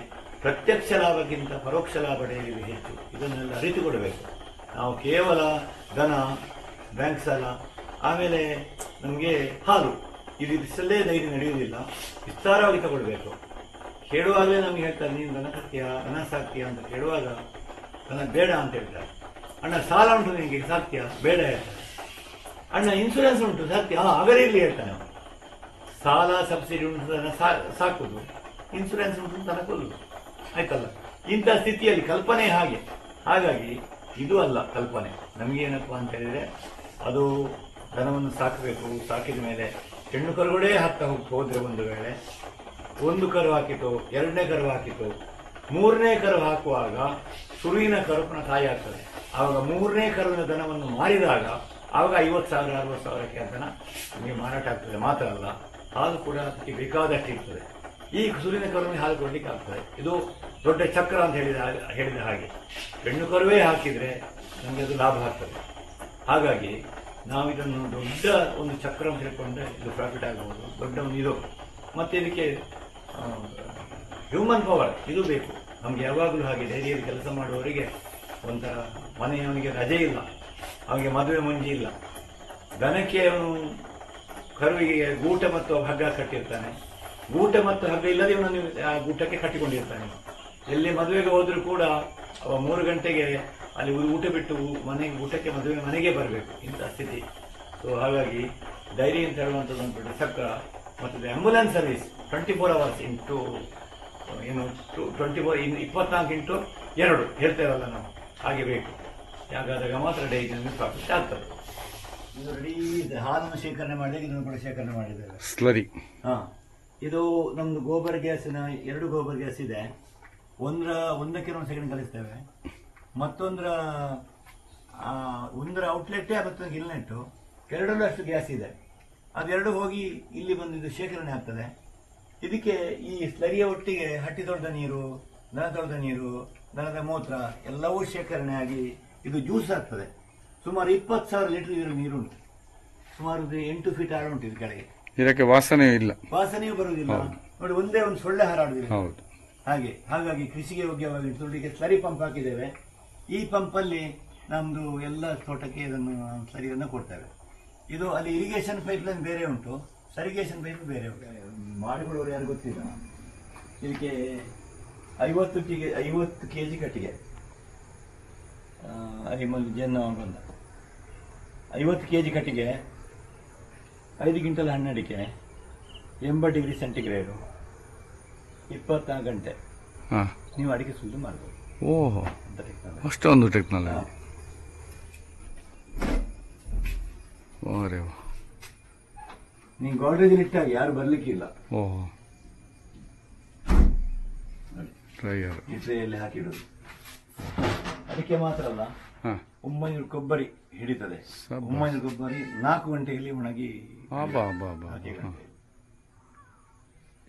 B: ಪ್ರತ್ಯಕ್ಷ ಲಾಭಕ್ಕಿಂತ ಪರೋಕ್ಷ ಲಾಭ ಡೈರಿಗೆ ಹೆಚ್ಚು. ಇದನ್ನೆಲ್ಲ ಅರಿತುಕೊಡಬೇಕು. ನಾವು ಕೇವಲ ದನ, ಬ್ಯಾಂಕ್ ಸಾಲ, ಆಮೇಲೆ ನಮಗೆ ಹಾಲು, ಇದಿಷ್ಟಲ್ಲೇ ಡೈರಿ ನಡೆಯುವುದಿಲ್ಲ. ವಿಸ್ತಾರವಾಗಿ ತಗೊಳ್ಬೇಕು. ಕೇಳುವಾಗಲೇ ನಮ್ಗೆ ಹೇಳ್ತಾರೆ, ನೀನು ದನ ಸಾಕ್ತೀಯಾ ಅಂತ ಕೇಳುವಾಗ ದನ ಬೇಡ ಅಂತ ಹೇಳ್ತಾರೆ. ಅಣ್ಣ ಸಾಲ ಉಂಟು ನಿನಗೆ ಸಾಕ್ತೀಯಾ? ಬೇಡ ಹೇಳ್ತಾರೆ. ಅಣ್ಣ ಇನ್ಸೂರೆನ್ಸ್ ಉಂಟು ಸಾಕ್ತೀಯಾ? ಆಗಲೇ ಇರಲಿ ಹೇಳ್ತಾನೆ. ಸಾಲ ಸಬ್ಸಿಡಿ ಉಂಟು ದನ ಸಾಕುದು, ಇನ್ಸೂರೆನ್ಸ್ ಉಂಟು ದನ ಕೊಲ್ಲುದು, ಆಯ್ತಲ್ಲ. ಇಂಥ ಸ್ಥಿತಿಯಲ್ಲಿ ಕಲ್ಪನೆ ಹಾಗೆ. ಹಾಗಾಗಿ ಇದು ಅಲ್ಲ ಕಲ್ಪನೆ. ನಮಗೇನಪ್ಪ ಅಂತ ಹೇಳಿದ್ರೆ, ಅದು ದನವನ್ನು ಸಾಕಬೇಕು. ಸಾಕಿದ ಮೇಲೆ ಹೆಣ್ಣು ಕರುಗಳೇ ಹಾಕ್ತಾ ಹೋದ್ರೆ ಒಂದು ವೇಳೆ 1 ಕರು ಹಾಕಿತು, 2ನೇ ಕರು ಹಾಕಿತು, 3ನೇ ಕರು ಹಾಕುವಾಗ ಸುರುವಿನ ಕರುಪಿನ ತಾಯಿ ಆಗ್ತದೆ. ಆವಾಗ 3ನೇ ಕರುವಿನ ದನವನ್ನು ಮಾರಿದಾಗ ಆವಾಗ 50,000 60,000ಕ್ಕೆ ದನ ನಮಗೆ ಮಾರಾಟ ಆಗ್ತದೆ. ಮಾತ್ರ ಅಲ್ಲ, ಹಾಲು ಕೂಡ ಅದಕ್ಕೆ ಬೇಕಾದಷ್ಟು ಇರ್ತದೆ. ಈ ಸುರುವಿನ ಕರುವಿನ ಹಾಲು ಕೊಡ್ಲಿಕ್ಕೆ ಆಗ್ತದೆ. ಇದು ದೊಡ್ಡ ಚಕ್ರ ಅಂತ ಹೇಳಿದ ಹಾಗೆ. ಹೆಣ್ಣು ಕರುವೇ ಹಾಕಿದ್ರೆ ನಮಗೆ ಅದು ಲಾಭ ಆಗ್ತದೆ.
C: ಹಾಗಾಗಿ ನಾವು ಇದನ್ನು ದೊಡ್ಡ ಒಂದು ಚಕ್ರ ಅಂತ ಹೇಳ್ಕೊಂಡ್ರೆ ಇದು ಪ್ರಾಫಿಟ್ ಆಗಬಹುದು, ದೊಡ್ಡ ಒಂದು ಇದು. ಮತ್ತೆ ಇದಕ್ಕೆ ಹ್ಯೂಮನ್ ಪವರ್ ಇದು ಬೇಕು ನಮ್ಗೆ ಯಾವಾಗಲೂ. ಹಾಗೆ ಡೈರಿಯಲ್ಲಿ ಕೆಲಸ ಮಾಡುವವರಿಗೆ ಒಂಥರ ಮನೆಯವನಿಗೆ ರಜೆ ಇಲ್ಲ, ಅವನಿಗೆ ಮದುವೆ ಮುಂಜಿ ಇಲ್ಲ. ದನಕ್ಕೆ ಅವನು ಕರುವಿಗೆ ಗೂಟ ಮತ್ತು ಹಗ್ಗ ಕಟ್ಟಿರ್ತಾನೆ, ಗೂಟ ಮತ್ತು ಹಗ್ಗ ಇಲ್ಲದೆ ಇವನು ಆ ಗೂಟಕ್ಕೆ ಕಟ್ಟಿಕೊಂಡಿರ್ತಾನೆ. ಎಲ್ಲಿ ಮದುವೆಗೆ ಹೋದ್ರೂ ಕೂಡ ಅವ 3 ಗಂಟೆಗೆ ಅಲ್ಲಿ ಊಟ ಬಿಟ್ಟು ಮನೆಗೆ ಊಟಕ್ಕೆ ಮದುವೆ ಮನೆಗೆ ಬರಬೇಕು, ಇಂಥ ಸ್ಥಿತಿ. ಸೊ ಹಾಗಾಗಿ ಡೈರಿ ಅಂತ ಹೇಳುವಂಥದ್ದು ಒಂದು ಚಕ್ರ. ಮತ್ತು ಆಂಬ್ಯುಲೆನ್ಸ್ ಸರ್ವಿಸ್ 24 hours ಇಂಟು ಏನು 24 ಇಂಟು 2 ಹೇಳ್ತೇವಲ್ಲ ನಾವು, ಹಾಗೆ ಬೇಕು. ಯಾಕಾದಾಗ ಮಾತ್ರ ಡೈರಿಯಲ್ಲಿ ಪ್ರಾಫಿಟ್ ಆಗ್ತದೆ. ಇದು ರೆಡಿ ಇದೆ. ಹಾಲನ್ನು ಶೇಖರಣೆ ಮಾಡಿದಾಗ ಇದನ್ನು ಕೂಡ ಶೇಖರಣೆ ಮಾಡಿದ್ದೇವೆ.
A: ಸ್ಲರಿ.
C: ಇದು ನಮ್ದು ಗೋಬರ್ ಗ್ಯಾಸಿನ 2 ಗೋಬರ್ ಗ್ಯಾಸ್ ಇದೆ. ಒಂದಕ್ಕೆ ನಾವು ಸೆಕೆಂಡ್ ಕಲಿಸ್ತೇವೆ, ಒಂದರ ಔಟ್ಲೆಟ್ ಮತ್ತೊಂದು ಇಲ್ನೆಟ್ಟು, ಎರಡರಲ್ಲೂ ಅಷ್ಟು ಗ್ಯಾಸ್ ಇದೆ. ಅದೆರಡು ಹೋಗಿ ಇಲ್ಲಿ ಬಂದು ಇದು ಶೇಖರಣೆ ಆಗ್ತದೆ. ಇದಕ್ಕೆ ಈ ಸ್ಲರಿಯ ಒಟ್ಟಿಗೆ ಹಟ್ಟಿ ತೊಳೆದ ನೀರು, ದನ ತೊಳೆದ ನೀರು, ದನದ ಮೂತ್ರ ಎಲ್ಲವೂ ಶೇಖರಣೆ ಆಗಿ ಇದು ಜ್ಯೂಸ್ ಆಗ್ತದೆ. ಸುಮಾರು 20,000 ಲೀಟರ್ ಇದರ ನೀರುಂಟು. ಸುಮಾರು 8 ಫೀಟ್ ಆಳ ಉಂಟು ಇದು ಕೆಳಗೆ.
A: ಇದಕ್ಕೆ ವಾಸನೆಯೂ ಇಲ್ಲ,
C: ವಾಸನೆಯೂ ಬರುವುದಿಲ್ಲ. ನೋಡಿ, ಒಂದೇ ಒಂದು ಸೊಳ್ಳೆ ಹಾರಾಡುದಿಲ್ಲ.
A: ಹೌದು.
C: ಹಾಗಾಗಿ ಕೃಷಿಗೆ ಯೋಗ್ಯವಾಗಿ ಇದಕ್ಕೆ ಸ್ಲರಿ ಪಂಪ್ ಹಾಕಿದ್ದೇವೆ. ಈ ಪಂಪ್ ಅಲ್ಲಿ ನಮ್ದು ಎಲ್ಲ ತೋಟಕ್ಕೆ ಇದನ್ನು ಸ್ಲರಿಯನ್ನು ಕೊಡ್ತೇವೆ. ಇದು ಅಲ್ಲಿ ಇರಿಗೇಷನ್ ಪೈಪ್ ಲೈನ್ ಬೇರೆ ಉಂಟು, ಸರಿಗೇಷನ್ ಪೈಪ್ ಬೇರೆ ಉಂಟು. ಮಾಡಿಕೊಳ್ಳೋರು ಯಾರು ಗೊತ್ತಿಲ್ಲ. ಇದಕ್ಕೆ 50 kg ಕಟ್ಟಿಗೆ, ಜೇನು ಬಂದ 50 kg ಕಟ್ಟಿಗೆ, 5 ಕ್ವಿಂಟಲ್ ಹಣ್ಣಡಿಕೆ, 80 ಡಿಗ್ರಿ ಸೆಂಟಿಗ್ರೇಡು, 24 ಗಂಟೆ ನೀವು ಅಡಿಕೆ ಸುಲಿದು ಮಾಡಬಹುದು.
A: ಓಹೋ, ಅಷ್ಟೊಂದು ಟೆಕ್ನಾಲಜಿ.
C: ನೀವು ಗೋಡ್ರೇಜ್ ಇಟ್ಟಾಗ ಯಾರು ಬರ್ಲಿಕ್ಕಿಲ್ಲ.
A: ಓಹೋ, ಡ್ರೈಯರ್
C: ಈ ಟ್ರೇಯಲ್ಲಿ ಹಾಕಿಡುದು. ಅದಕ್ಕೆ ಮಾತ್ರ ಅಲ್ಲ, 900 ಕೊಬ್ಬರಿ ಹಿಡಿತದೆ. 900 ಕೊಬ್ಬರಿ 4 ಗಂಟೆಯಲ್ಲಿ ಒಣಗಿ.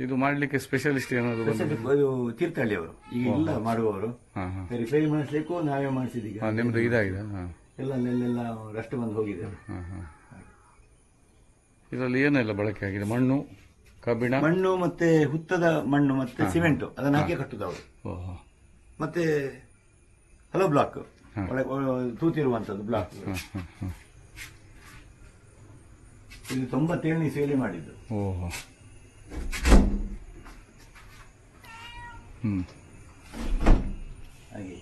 A: ಇದು ಮಾಡ್ಲಿಕ್ಕೆ ಸ್ಪೆಷಲಿಸ್ಟ್ ಏನಾದ್ರು
C: ತೀರ್ಥಹಳ್ಳಿಯವರು ಈಗ ಇಲ್ಲ ಮಾಡುವವರು, ರಿಪೇರಿ ಮಾಡಿಸ್ಲಿಕ್ಕೂ ನಾವೇ ಮಾಡಿಸಿದೀಗ.
A: ನಿಮ್ದು ಇದಾಗಿದೆ
C: ಎಲ್ಲ ಅಲ್ಲೆಲ್ಲ ರಷ್ಟು ಬಂದು ಹೋಗಿದೆ.
A: ಇದರಲ್ಲಿ ಏನೆಲ್ಲ ಬಳಕೆ ಆಗಿದೆ? ಮಣ್ಣು, ಕಬ್ಬಿಣ,
C: ಮಣ್ಣು ಮತ್ತೆ ಹುತ್ತದ ಮಣ್ಣು ಮತ್ತೆ ಸಿಮೆಂಟ್ ಅದನ್ನ ಹಾಕಿ ಕಟ್ಟುದು ಅವರು. ಮತ್ತೆ ಹಲೋ ಬ್ಲಾಕ್, ತೂತಿರುವಂತದ್ದು ಬ್ಲಾಕ್. ಇದು 97ನೇ ಸೇಲಿ ಮಾಡಿದ್ದು.
A: ಓಹೋ,
C: ಹಾಗೆ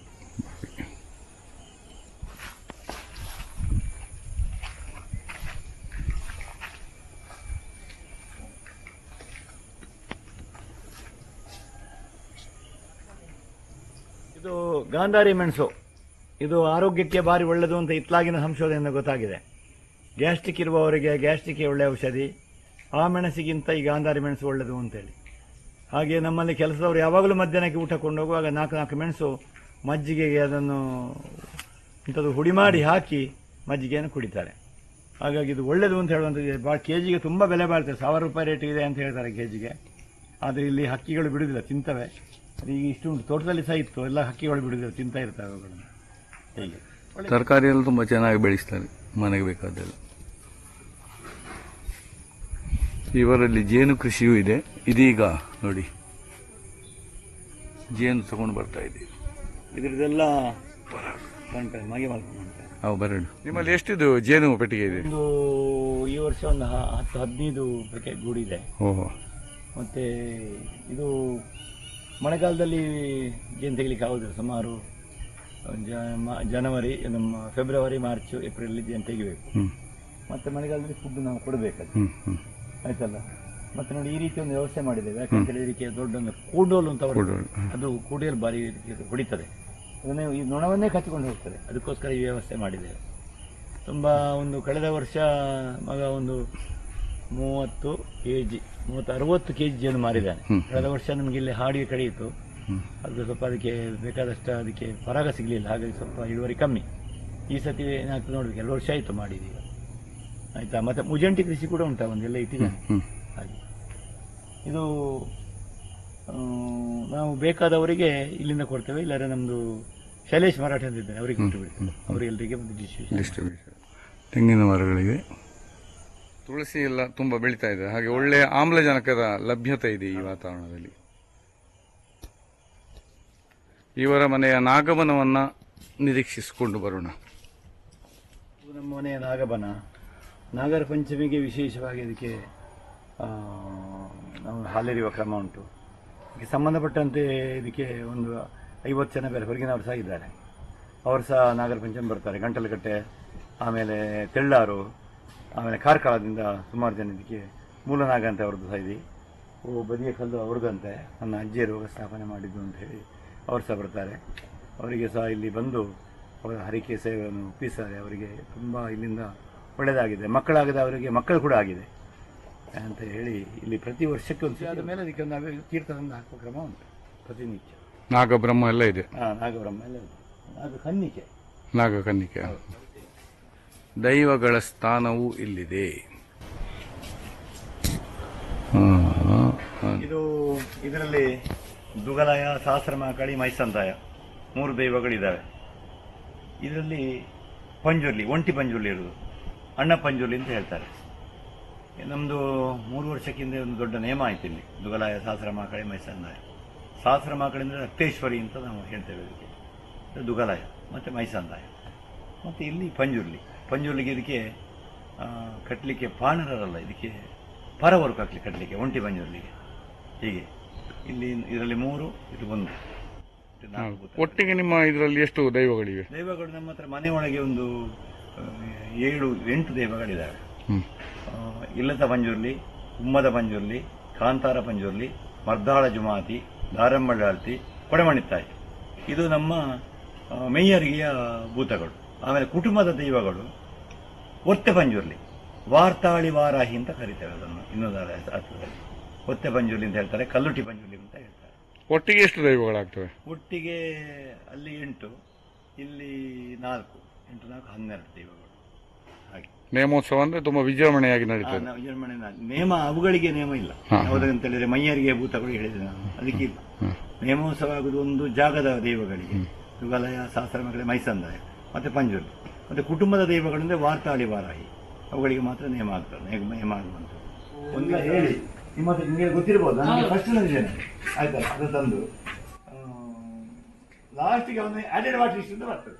C: ಇದು ಗಾಂಧಾರಿ ಮೆಣಸು. ಇದು ಆರೋಗ್ಯಕ್ಕೆ ಭಾರಿ ಒಳ್ಳೆಯದು ಅಂತ ಇತ್ಲಾಗಿನ ಸಂಶೋಧನೆಯಿಂದ ಗೊತ್ತಾಗಿದೆ. ಗ್ಯಾಸ್ಟ್ರಿಕ್ ಇರುವವರಿಗೆ ಗ್ಯಾಸ್ಟ್ರಿಕ್ಗೆ ಒಳ್ಳೆಯ ಔಷಧಿ. ಆ ಮೆಣಸಿಗಿಂತ ಈ ಗಾಂಧಾರಿ ಮೆಣಸು ಒಳ್ಳೆಯದು ಅಂತೇಳಿ. ಹಾಗೆ ನಮ್ಮಲ್ಲಿ ಕೆಲಸದವರು ಯಾವಾಗಲೂ ಮಧ್ಯಾಹ್ನಕ್ಕೆ ಊಟ ಕೊಂಡು ಹೋಗುವಾಗ 4 ಮೆಣಸು ಮಜ್ಜಿಗೆಗೆ ಅದನ್ನು ಇಂಥದ್ದು ಹುಡಿ ಮಾಡಿ ಹಾಕಿ ಮಜ್ಜಿಗೆಯನ್ನು ಕುಡಿತಾರೆ. ಹಾಗಾಗಿ ಇದು ಒಳ್ಳೆಯದು ಅಂತ ಹೇಳುವಂಥದ್ದು. ಭಾಳ ಕೆಜಿಗೆ ತುಂಬ ಬೆಲೆ ಬಾಳ್ತದೆ, 1000 ರೂಪಾಯಿ ರೇಟ್ ಇದೆ ಅಂತ ಹೇಳ್ತಾರೆ ಕೆಜಿಗೆ. ಆದರೆ ಇಲ್ಲಿ ಹಕ್ಕಿಗಳು ಬಿಡುವುದಿಲ್ಲ, ತಿಂತವೆ. ಅದು ಈಗ ಇಷ್ಟು ಉಂಟು, ತೋಟದಲ್ಲಿ ಸಹ ಇತ್ತು, ಎಲ್ಲ ಹಕ್ಕಿಗಳು ಬಿಡುವುದಿಲ್ಲ, ತಿಂತಾ ಇರ್ತವೆ ಅವುಗಳನ್ನು. ಹೀಗೆ
A: ತರಕಾರಿ ಎಲ್ಲ ತುಂಬ ಚೆನ್ನಾಗಿ ಬೆಳೆಸ್ತಾರೆ, ಮನೆಗೆ ಬೇಕಾದೆಲ್ಲ. ಇವರಲ್ಲಿ ಜೇನು ಕೃಷಿಯೂ ಇದೆ. ಇದೀಗ ನೋಡಿ, ಜೇನು ತಗೊಂಡು ಬರ್ತಾ ಇದ್ದೀವಿ.
C: ಇದರದೆಲ್ಲ ಮಗೆ ಮಾಡ್ಕೊಂಡು
A: ಅವು ಬರಡು. ನಿಮ್ಮಲ್ಲಿ ಎಷ್ಟಿದು ಜೇನು ಪೆಟ್ಟಿಗೆ ಇದೆ?
C: ಒಂದು ಈ ವರ್ಷ ಒಂದು 10-15 ಪೆಟ್ಟಿಗೆ ಗೂಡಿದೆ.
A: ಓಹೋ.
C: ಮತ್ತೆ ಇದು ಮಳೆಗಾಲದಲ್ಲಿ ಜೇನು ತೆಗಿಲಿಕ್ಕೆ ಆಗುದಿಲ್ಲ. ಸುಮಾರು ಜನವರಿ, ನಮ್ಮ ಫೆಬ್ರವರಿ, ಮಾರ್ಚ್, ಏಪ್ರಿಲ್ ಜೇನು ತೆಗಿಬೇಕು. ಮತ್ತೆ ಮಳೆಗಾಲದಲ್ಲಿ ಫುಡ್ ನಾವು ಕೊಡಬೇಕದು, ಆಯ್ತಲ್ಲ. ಮತ್ತೆ ನೋಡಿ, ಈ ರೀತಿ ಒಂದು ವ್ಯವಸ್ಥೆ ಮಾಡಿದ್ದೇವೆ. ಯಾಕಂತ ಇದಕ್ಕೆ ದೊಡ್ಡೊಂದು ಕೂಡೋಲು ಅಂತ ಅದು ಕೂಡಿಯಲ್ಲಿ ಬಾರಿ ಹೊಡಿತದೆ, ಅದನ್ನೇ ಈ ನೊಣವನ್ನೇ ಕಚ್ಚಿಕೊಂಡು ಹೋಗ್ತದೆ. ಅದಕ್ಕೋಸ್ಕರ ಈ ವ್ಯವಸ್ಥೆ ಮಾಡಿದ್ದೇವೆ. ತುಂಬ ಒಂದು ಕಳೆದ ವರ್ಷ ಮಗ ಒಂದು 30 kg 60 kg ಜೇನು ಮಾರಿದ್ದಾನೆ. ಕಳೆದ ವರ್ಷ ನಮಗೆ ಇಲ್ಲಿ ಹಾಡಿಗೆ ಕಡಿಯಿತು. ಅದು ಸ್ವಲ್ಪ ಅದಕ್ಕೆ ಬೇಕಾದಷ್ಟು ಅದಕ್ಕೆ ಪರಾಗ ಸಿಗಲಿಲ್ಲ, ಹಾಗಾಗಿ ಸ್ವಲ್ಪ ಇಳುವರಿ ಕಮ್ಮಿ. ಈ ಸತಿ ಏನಾಗ್ತದೆ ನೋಡ್ಬೇಕು, 2 ವರ್ಷ ಆಯಿತು ಮಾಡಿದೀಗ, ಆಯ್ತಾ. ಮತ್ತೆ ಮುಜಂಟಿ ಕೃಷಿ ಕೂಡ ಉಂಟಾ, ಒಂದೆಲ್ಲ ಇಟ್ಟಿದ್ದಾನೆ. ಹಾಗೆ ಇದು ನಾವು ಬೇಕಾದವರಿಗೆ ಇಲ್ಲಿಂದ ಕೊಡ್ತೇವೆ. ಇಲ್ಲಾಂದ್ರೆ ನಮ್ಮದು ಶೈಲೇಶ್ ಮರಾಠ ಅಂತ ಇದ್ದಾರೆ, ಅವರಿಗೆ ಕೊಟ್ಟು ಬಿಡ್ತೇವೆ. ಅವರೆಲ್ಲರಿಗೆ ಒಂದು ಡಿಸ್ಟ್ರಿಬ್ಯೂಷನ್.
A: ತೆಂಗಿನ ಮರಗಳಿವೆ, ತುಳಸಿ ಎಲ್ಲ ತುಂಬ ಬೆಳೀತಾ ಇದೆ. ಹಾಗೆ ಒಳ್ಳೆಯ ಆಮ್ಲಜನಕದ ಲಭ್ಯತೆ ಇದೆ ಈ ವಾತಾವರಣದಲ್ಲಿ. ಇವರ ಮನೆಯ ನಾಗಮನವನ್ನು ನಿರೀಕ್ಷಿಸಿಕೊಂಡು ಬರೋಣ.
C: ನಮ್ಮ ಮನೆಯ ನಾಗಬನ. ನಾಗರ ಪಂಚಮಿಗೆ ವಿಶೇಷವಾಗಿ ಇದಕ್ಕೆ ನಾವು ಹಾಲೆರೆಯುವ ಕ್ರಮ ಉಂಟು. ಇದಕ್ಕೆ ಸಂಬಂಧಪಟ್ಟಂತೆ ಇದಕ್ಕೆ ಒಂದು 50 ಜನ ಬೇರೆ ಹೊರಗಿನವರು ಸಹ ಇದ್ದಾರೆ. ಅವರು ಸಹ ನಾಗರ ಪಂಚಮಿ ಬರ್ತಾರೆ. ಗಂಟಲಕಟ್ಟೆ, ಆಮೇಲೆ ತೆಳ್ಳಾರು, ಆಮೇಲೆ ಕಾರ್ಕಳದಿಂದ ಸುಮಾರು ಜನ ಇದಕ್ಕೆ ಮೂಲನಾಗ ಅಂತ ಅವ್ರದ್ದು ಸಹ ಇದೆ. ಬದಿಯ ಕಲ್ಲು ಅವ್ರದ್ದಂತೆ, ನನ್ನ ಅಜ್ಜಿಯರು ಸ್ಥಾಪನೆ ಮಾಡಿದ್ದು ಅಂತ ಹೇಳಿ ಅವರು ಸಹ ಬರ್ತಾರೆ. ಅವರಿಗೆ ಸಹ ಇಲ್ಲಿ ಬಂದು ಅವರ ಹರಿಕೆ ಸೇವೆಯನ್ನು ಒಪ್ಪಿಸ್ತಾರೆ. ಅವರಿಗೆ ತುಂಬ ಇಲ್ಲಿಂದ ಒಳ್ಳೆಯದಾಗಿದೆ. ಮಕ್ಕಳಾಗದ ಅವರಿಗೆ ಮಕ್ಕಳು ಕೂಡ ಆಗಿದೆ ಅಂತ ಹೇಳಿ ಇಲ್ಲಿ ಪ್ರತಿ ವರ್ಷಕ್ಕೆ ಒಂದು ಆದ ಮೇಲೆ ಅದಕ್ಕೆ ಒಂದು ತೀರ್ಥವನ್ನು ಹಾಕುವ ಕ್ರಮ ಉಂಟು ಪ್ರತಿನಿತ್ಯ.
A: ನಾಗಬ್ರಹ್ಮ ಎಲ್ಲ ಇದೆ.
C: ನಾಗಬ್ರಹ್ಮ ಎಲ್ಲ ಇದೆ. ನಾಗಕನ್ನಿಕೆ,
A: ನಾಗಕನ್ನಿಕೆ. ದೈವಗಳ ಸ್ಥಾನವೂ ಇಲ್ಲಿದೆ.
C: ಇದರಲ್ಲಿ ದುಗಲಾಯ, ಸಹಸ್ರಮಾಕಳಿ, ಮೈಸಂತಾಯ 3 ದೈವಗಳಿದ್ದಾವೆ. ಇದರಲ್ಲಿ ಪಂಜುರ್ಲಿ, ಒಂಟಿ ಪಂಜುರ್ಲಿ ಇರುವುದು, ಅಣ್ಣ ಪಂಜುರ್ಲಿ ಅಂತ ಹೇಳ್ತಾರೆ. ನಮ್ಮದು 3 ವರ್ಷಕ್ಕಿಂತ ಒಂದು ದೊಡ್ಡ ನೇಮ ಆಯ್ತು ಇಲ್ಲಿ. ದುಗಲಾಯ, ಸಹಸ್ರಮಾಕಳಿ, ಮೈಸಂತಾಯ. ಸಹಸ್ರಮಾಕಳಿ ಅಂದರೆ ರಕ್ತೇಶ್ವರಿ ಅಂತ ನಾವು ಹೇಳ್ತೇವೆ ಇದಕ್ಕೆ, ದುಗಲಾಯ ಮತ್ತು ಮೈಸಂತಾಯ. ಮತ್ತು ಇಲ್ಲಿ ಪಂಜುರ್ಲಿ. ಪಂಜುರ್ಲಿಗೆ ಇದಕ್ಕೆ ಕಟ್ಟಲಿಕ್ಕೆ ಪಾಣರಲ್ಲ, ಇದಕ್ಕೆ ಪರವರು ಕಟ್ಟಲಿಕ್ಕೆ ಒಂಟಿ ಪಂಜುರ್ಲಿಗೆ. ಹೀಗೆ ಇದರಲ್ಲಿ 3, ಇದು 1.
A: ಒಟ್ಟಿಗೆ ನಿಮ್ಮ ಇದರಲ್ಲಿ ಎಷ್ಟು ದೈವಗಳಿವೆ?
C: ದೈವಗಳು ನಮ್ಮ ಹತ್ರ ಮನೆಯೊಳಗೆ ಒಂದು 7-8 ದೈವಗಳಿದ್ದಾವೆ. ಇಲ್ಲದ ಪಂಜುರ್ಲಿ, ಉಮ್ಮದ ಪಂಜುರ್ಲಿ, ಕಾಂತಾರ ಪಂಜುರ್ಲಿ, ಮರ್ದಾಳ ಜುಮಾತಿ, ದಾರಂಬಳ್ಳಾಳ್ತಿ, ಕೊಡಮಣಿತ್ತಾಯಿ. ಇದು ನಮ್ಮ ಮೇಯರಿಗೆಯ ಭೂತಗಳು. ಆಮೇಲೆ ಕುಟುಂಬದ ದೈವಗಳು ಒತ್ತೆ ಪಂಜುರ್ಲಿ, ವಾರ್ತಾಳಿ ವಾರಾಹಿ ಅಂತ ಕರೀತೇವೆ ಅದನ್ನು ಇನ್ನೊಂದು ಅರ್ಥದಲ್ಲಿ. ಒತ್ತೆ ಪಂಜುರ್ಲಿ ಅಂತ ಹೇಳ್ತಾರೆ, ಕಲ್ಲುಟಿ ಪಂಜುರ್ಲಿ ಅಂತ ಹೇಳ್ತಾರೆ.
A: ಒಟ್ಟಿಗೆ ಎಷ್ಟು ದೈವಗಳಾಗ್ತವೆ?
C: ಒಟ್ಟಿಗೆ ಅಲ್ಲಿ 8, ಇಲ್ಲಿ 4, 8, 4, 12 ದೈವಗಳು. ಹಾಗೆ
A: ನೇಮೋತ್ಸವ ಅಂದ್ರೆ ತುಂಬಾ ವಿಜೃಂಭಣೆಯಾಗಿ ನಡೀತದೆ.
C: ವಿಜೃಂಭಣೆ ನೇಮ, ಅವುಗಳಿಗೆ ನೇಮ ಇಲ್ಲ. ಯಾವುದಂತ ಹೇಳಿದ್ರೆ ಮೈಯರಿಗೆ ಭೂತಗಳು ಹೇಳಿದೆ ನಾನು, ಅದಕ್ಕೆ ಇಲ್ಲ. ನೇಮೋತ್ಸವ ಆಗುವುದು ಒಂದು ಜಾಗದ ದೈವಗಳಿಗೆ, ಯುಗಾಲಯ, ಸಹಸ್ರಮಗಳೇ, ಮೈಸಂದಾಯ ಮತ್ತೆ ಪಂಜುರ್ಲಿ. ಮತ್ತೆ ಕುಟುಂಬದ ದೈವಗಳಂದ್ರೆ ವಾರ್ತಾಳಿ ವಾರಾಹಿ, ಅವುಗಳಿಗೆ ಮಾತ್ರ ನೇಮ ಆಗ್ತದೆ. ನೇಮ ಆಗುವಂಥದ್ದು ಒಂದು ಹೇಳಿ ನಿಮಗೆ ಗೊತ್ತಿರ್ಬೋದು. ನನಗೆ ಫಸ್ಟ್ ನಂದಿದ್ದೇನೆ ಆಯ್ತಾ, ಅದು ತಂದು ಲಾಸ್ಟಿಗೆ ಒಂದು ಆಡೆಡ್ ವಾಟರ್ ಇಷ್ಟು ಅಂತ ಬರ್ತದೆ.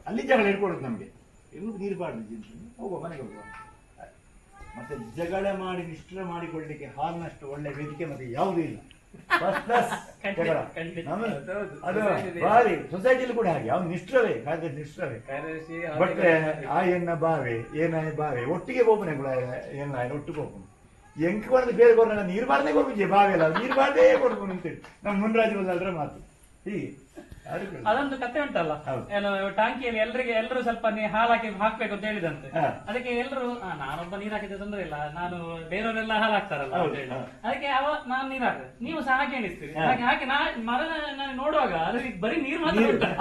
C: ಅಲ್ಲಿ ಜಗಳ ಹಿಡ್ಕೊಡುದು ನಮಗೆ, ಎಲ್ಲೂ ನೀರು ಬಾರ್ದು ಹೋಗುವ ಮನೆಗೆ ಹೋಗುವ. ಮತ್ತೆ ಜಗಳ ಮಾಡಿ ನಿಷ್ಠುರ ಮಾಡಿಕೊಳ್ಳಲಿಕ್ಕೆ ಹಾಲ್ನಷ್ಟು ಒಳ್ಳೆ ವೇದಿಕೆ ಮತ್ತೆ ಯಾವುದೂ ಇಲ್ಲ. ಫಸ್ಟ್ ಕ್ಲಾಸ್ ಜಗಳ. ಅದು ಬಾರಿ ಸೊಸೈಟಿಯಲ್ಲಿ ಕೂಡ ಹಾಗೆ, ಅವ್ನು ನಿಷ್ಠುರವೇ, ಕಾರ್ಯದ ನಿಷ್ಠುರವೇ. ಬಟ್ ಆ ಎಣ್ಣ ಬಾವೆ ಏನಾಯ ಬಾವೆ ಒಟ್ಟಿಗೆ ಹೋಗ್ಬನೆ ಕೂಡ ಏನಾಯ ಒಟ್ಟಿಗೆ ಹೋಗ್ಬನು. ಎಂಕ್ ಬಂದು ಬೇರೆ ಕೊಡ ನೀರು ಬಾರ್ದೇ ಕೊಡ್ಬಿಜೆ ಬಾವೆ ಅಲ್ಲ, ನೀರು ಬಾರ್ದೇ ಕೊಡ್ಬೋದು ಅಂತೇಳಿ ನಮ್ಮ ಮುನ್ರಾಜ್ ಬಂದಲ್ರ ಮಾತು ಹೀಗೆ.
D: ಅದೊಂದು ಕತೆ ಉಂಟಲ್ಲ, ಏನು ಟಾಂಕಿಯಲ್ಲಿ ಎಲ್ಲರೂ ಸ್ವಲ್ಪ ಹಾಲು ಹಾಕ್ಬೇಕು ಅಂತ ಹೇಳಿದಂತೆ. ಅದಕ್ಕೆ ಎಲ್ಲರೂ ನಾನೊಬ್ಬ ನೀರ್ ಹಾಕಿದ್ರೆ ತೊಂದ್ರೆ ಇಲ್ಲ, ನಾನು ಬೇರೆಯವರೆಲ್ಲ ಹಾಲು ಹಾಕ್ತಾರಲ್ಲ ಅಂತ ಹೇಳಿ, ಅದಕ್ಕೆ ನಾನು ನೀರ್ ಹಾಕಿದೆ, ನೀವು ಸಹ ಹಾಕಿ ಎಣಿಸ್ತೀರಿ. ಹಾಗೆ ಮರ ನಾನು ನೋಡುವಾಗ ಅದ್ರಲ್ಲಿ ಬರೀ ನೀರು ಮಾತ್ರ,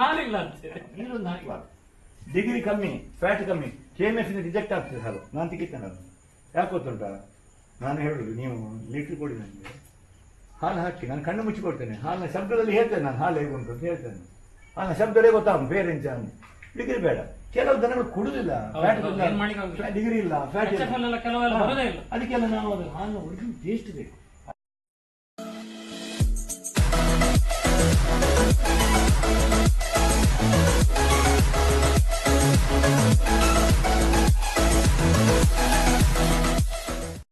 D: ಹಾಲಿಲ್ಲ ಅಂತ.
C: ನೀರೊಂದು ಹಾಕಬಾರ್ದು, ಡಿಗ್ರಿ ಕಮ್ಮಿ, ಫ್ಯಾಟ್ ಕಮ್ಮಿ, KMF ರಿಜೆಕ್ಟ್ ಆಗ್ತದೆ ಹಾಲು. ನಾನು ತೆಗಿತೇನೆ ಅದು. ಯಾಕೆ ಗೊತ್ತುಂಟ, ನಾನು ಹೇಳುದು ನೀವು ಲೀಟ್ರ್ ಕೊಡಿ ನನಗೆ ಹಾಲು ಹಾಕಿ, ನಾನು ಕಣ್ಣು ಮುಚ್ಚಿ ಕೊಡ್ತೇನೆ. ಹಾಲಿನ ಶಬ್ದದಲ್ಲಿ ಹೇಳ್ತೇನೆ ನಾನು ಹಾಲು ಹೇಗೆ ಉಂಟು ಅಂತ ಹೇಳ್ತೇನೆ. ಹಾಲಿನ ಶಬ್ದವೇ ಗೊತ್ತಾಗ ಬೇರೆಂಚ ಅಂತ. ಡಿಗ್ರಿ ಬೇಡ, ಕೆಲವು ದನಗಳು ಕುಡುದಿಲ್ಲ, ಡಿಗ್ರಿ ಇಲ್ಲ, ಫ್ಯಾಟ್ ಇಲ್ಲ, ಅದಕ್ಕೆಲ್ಲ ನಾವು ಅದು ಹಾಲು ಒರಿಜಿನಲ್ ಟೇಸ್ಟ್ ಬೇಕು.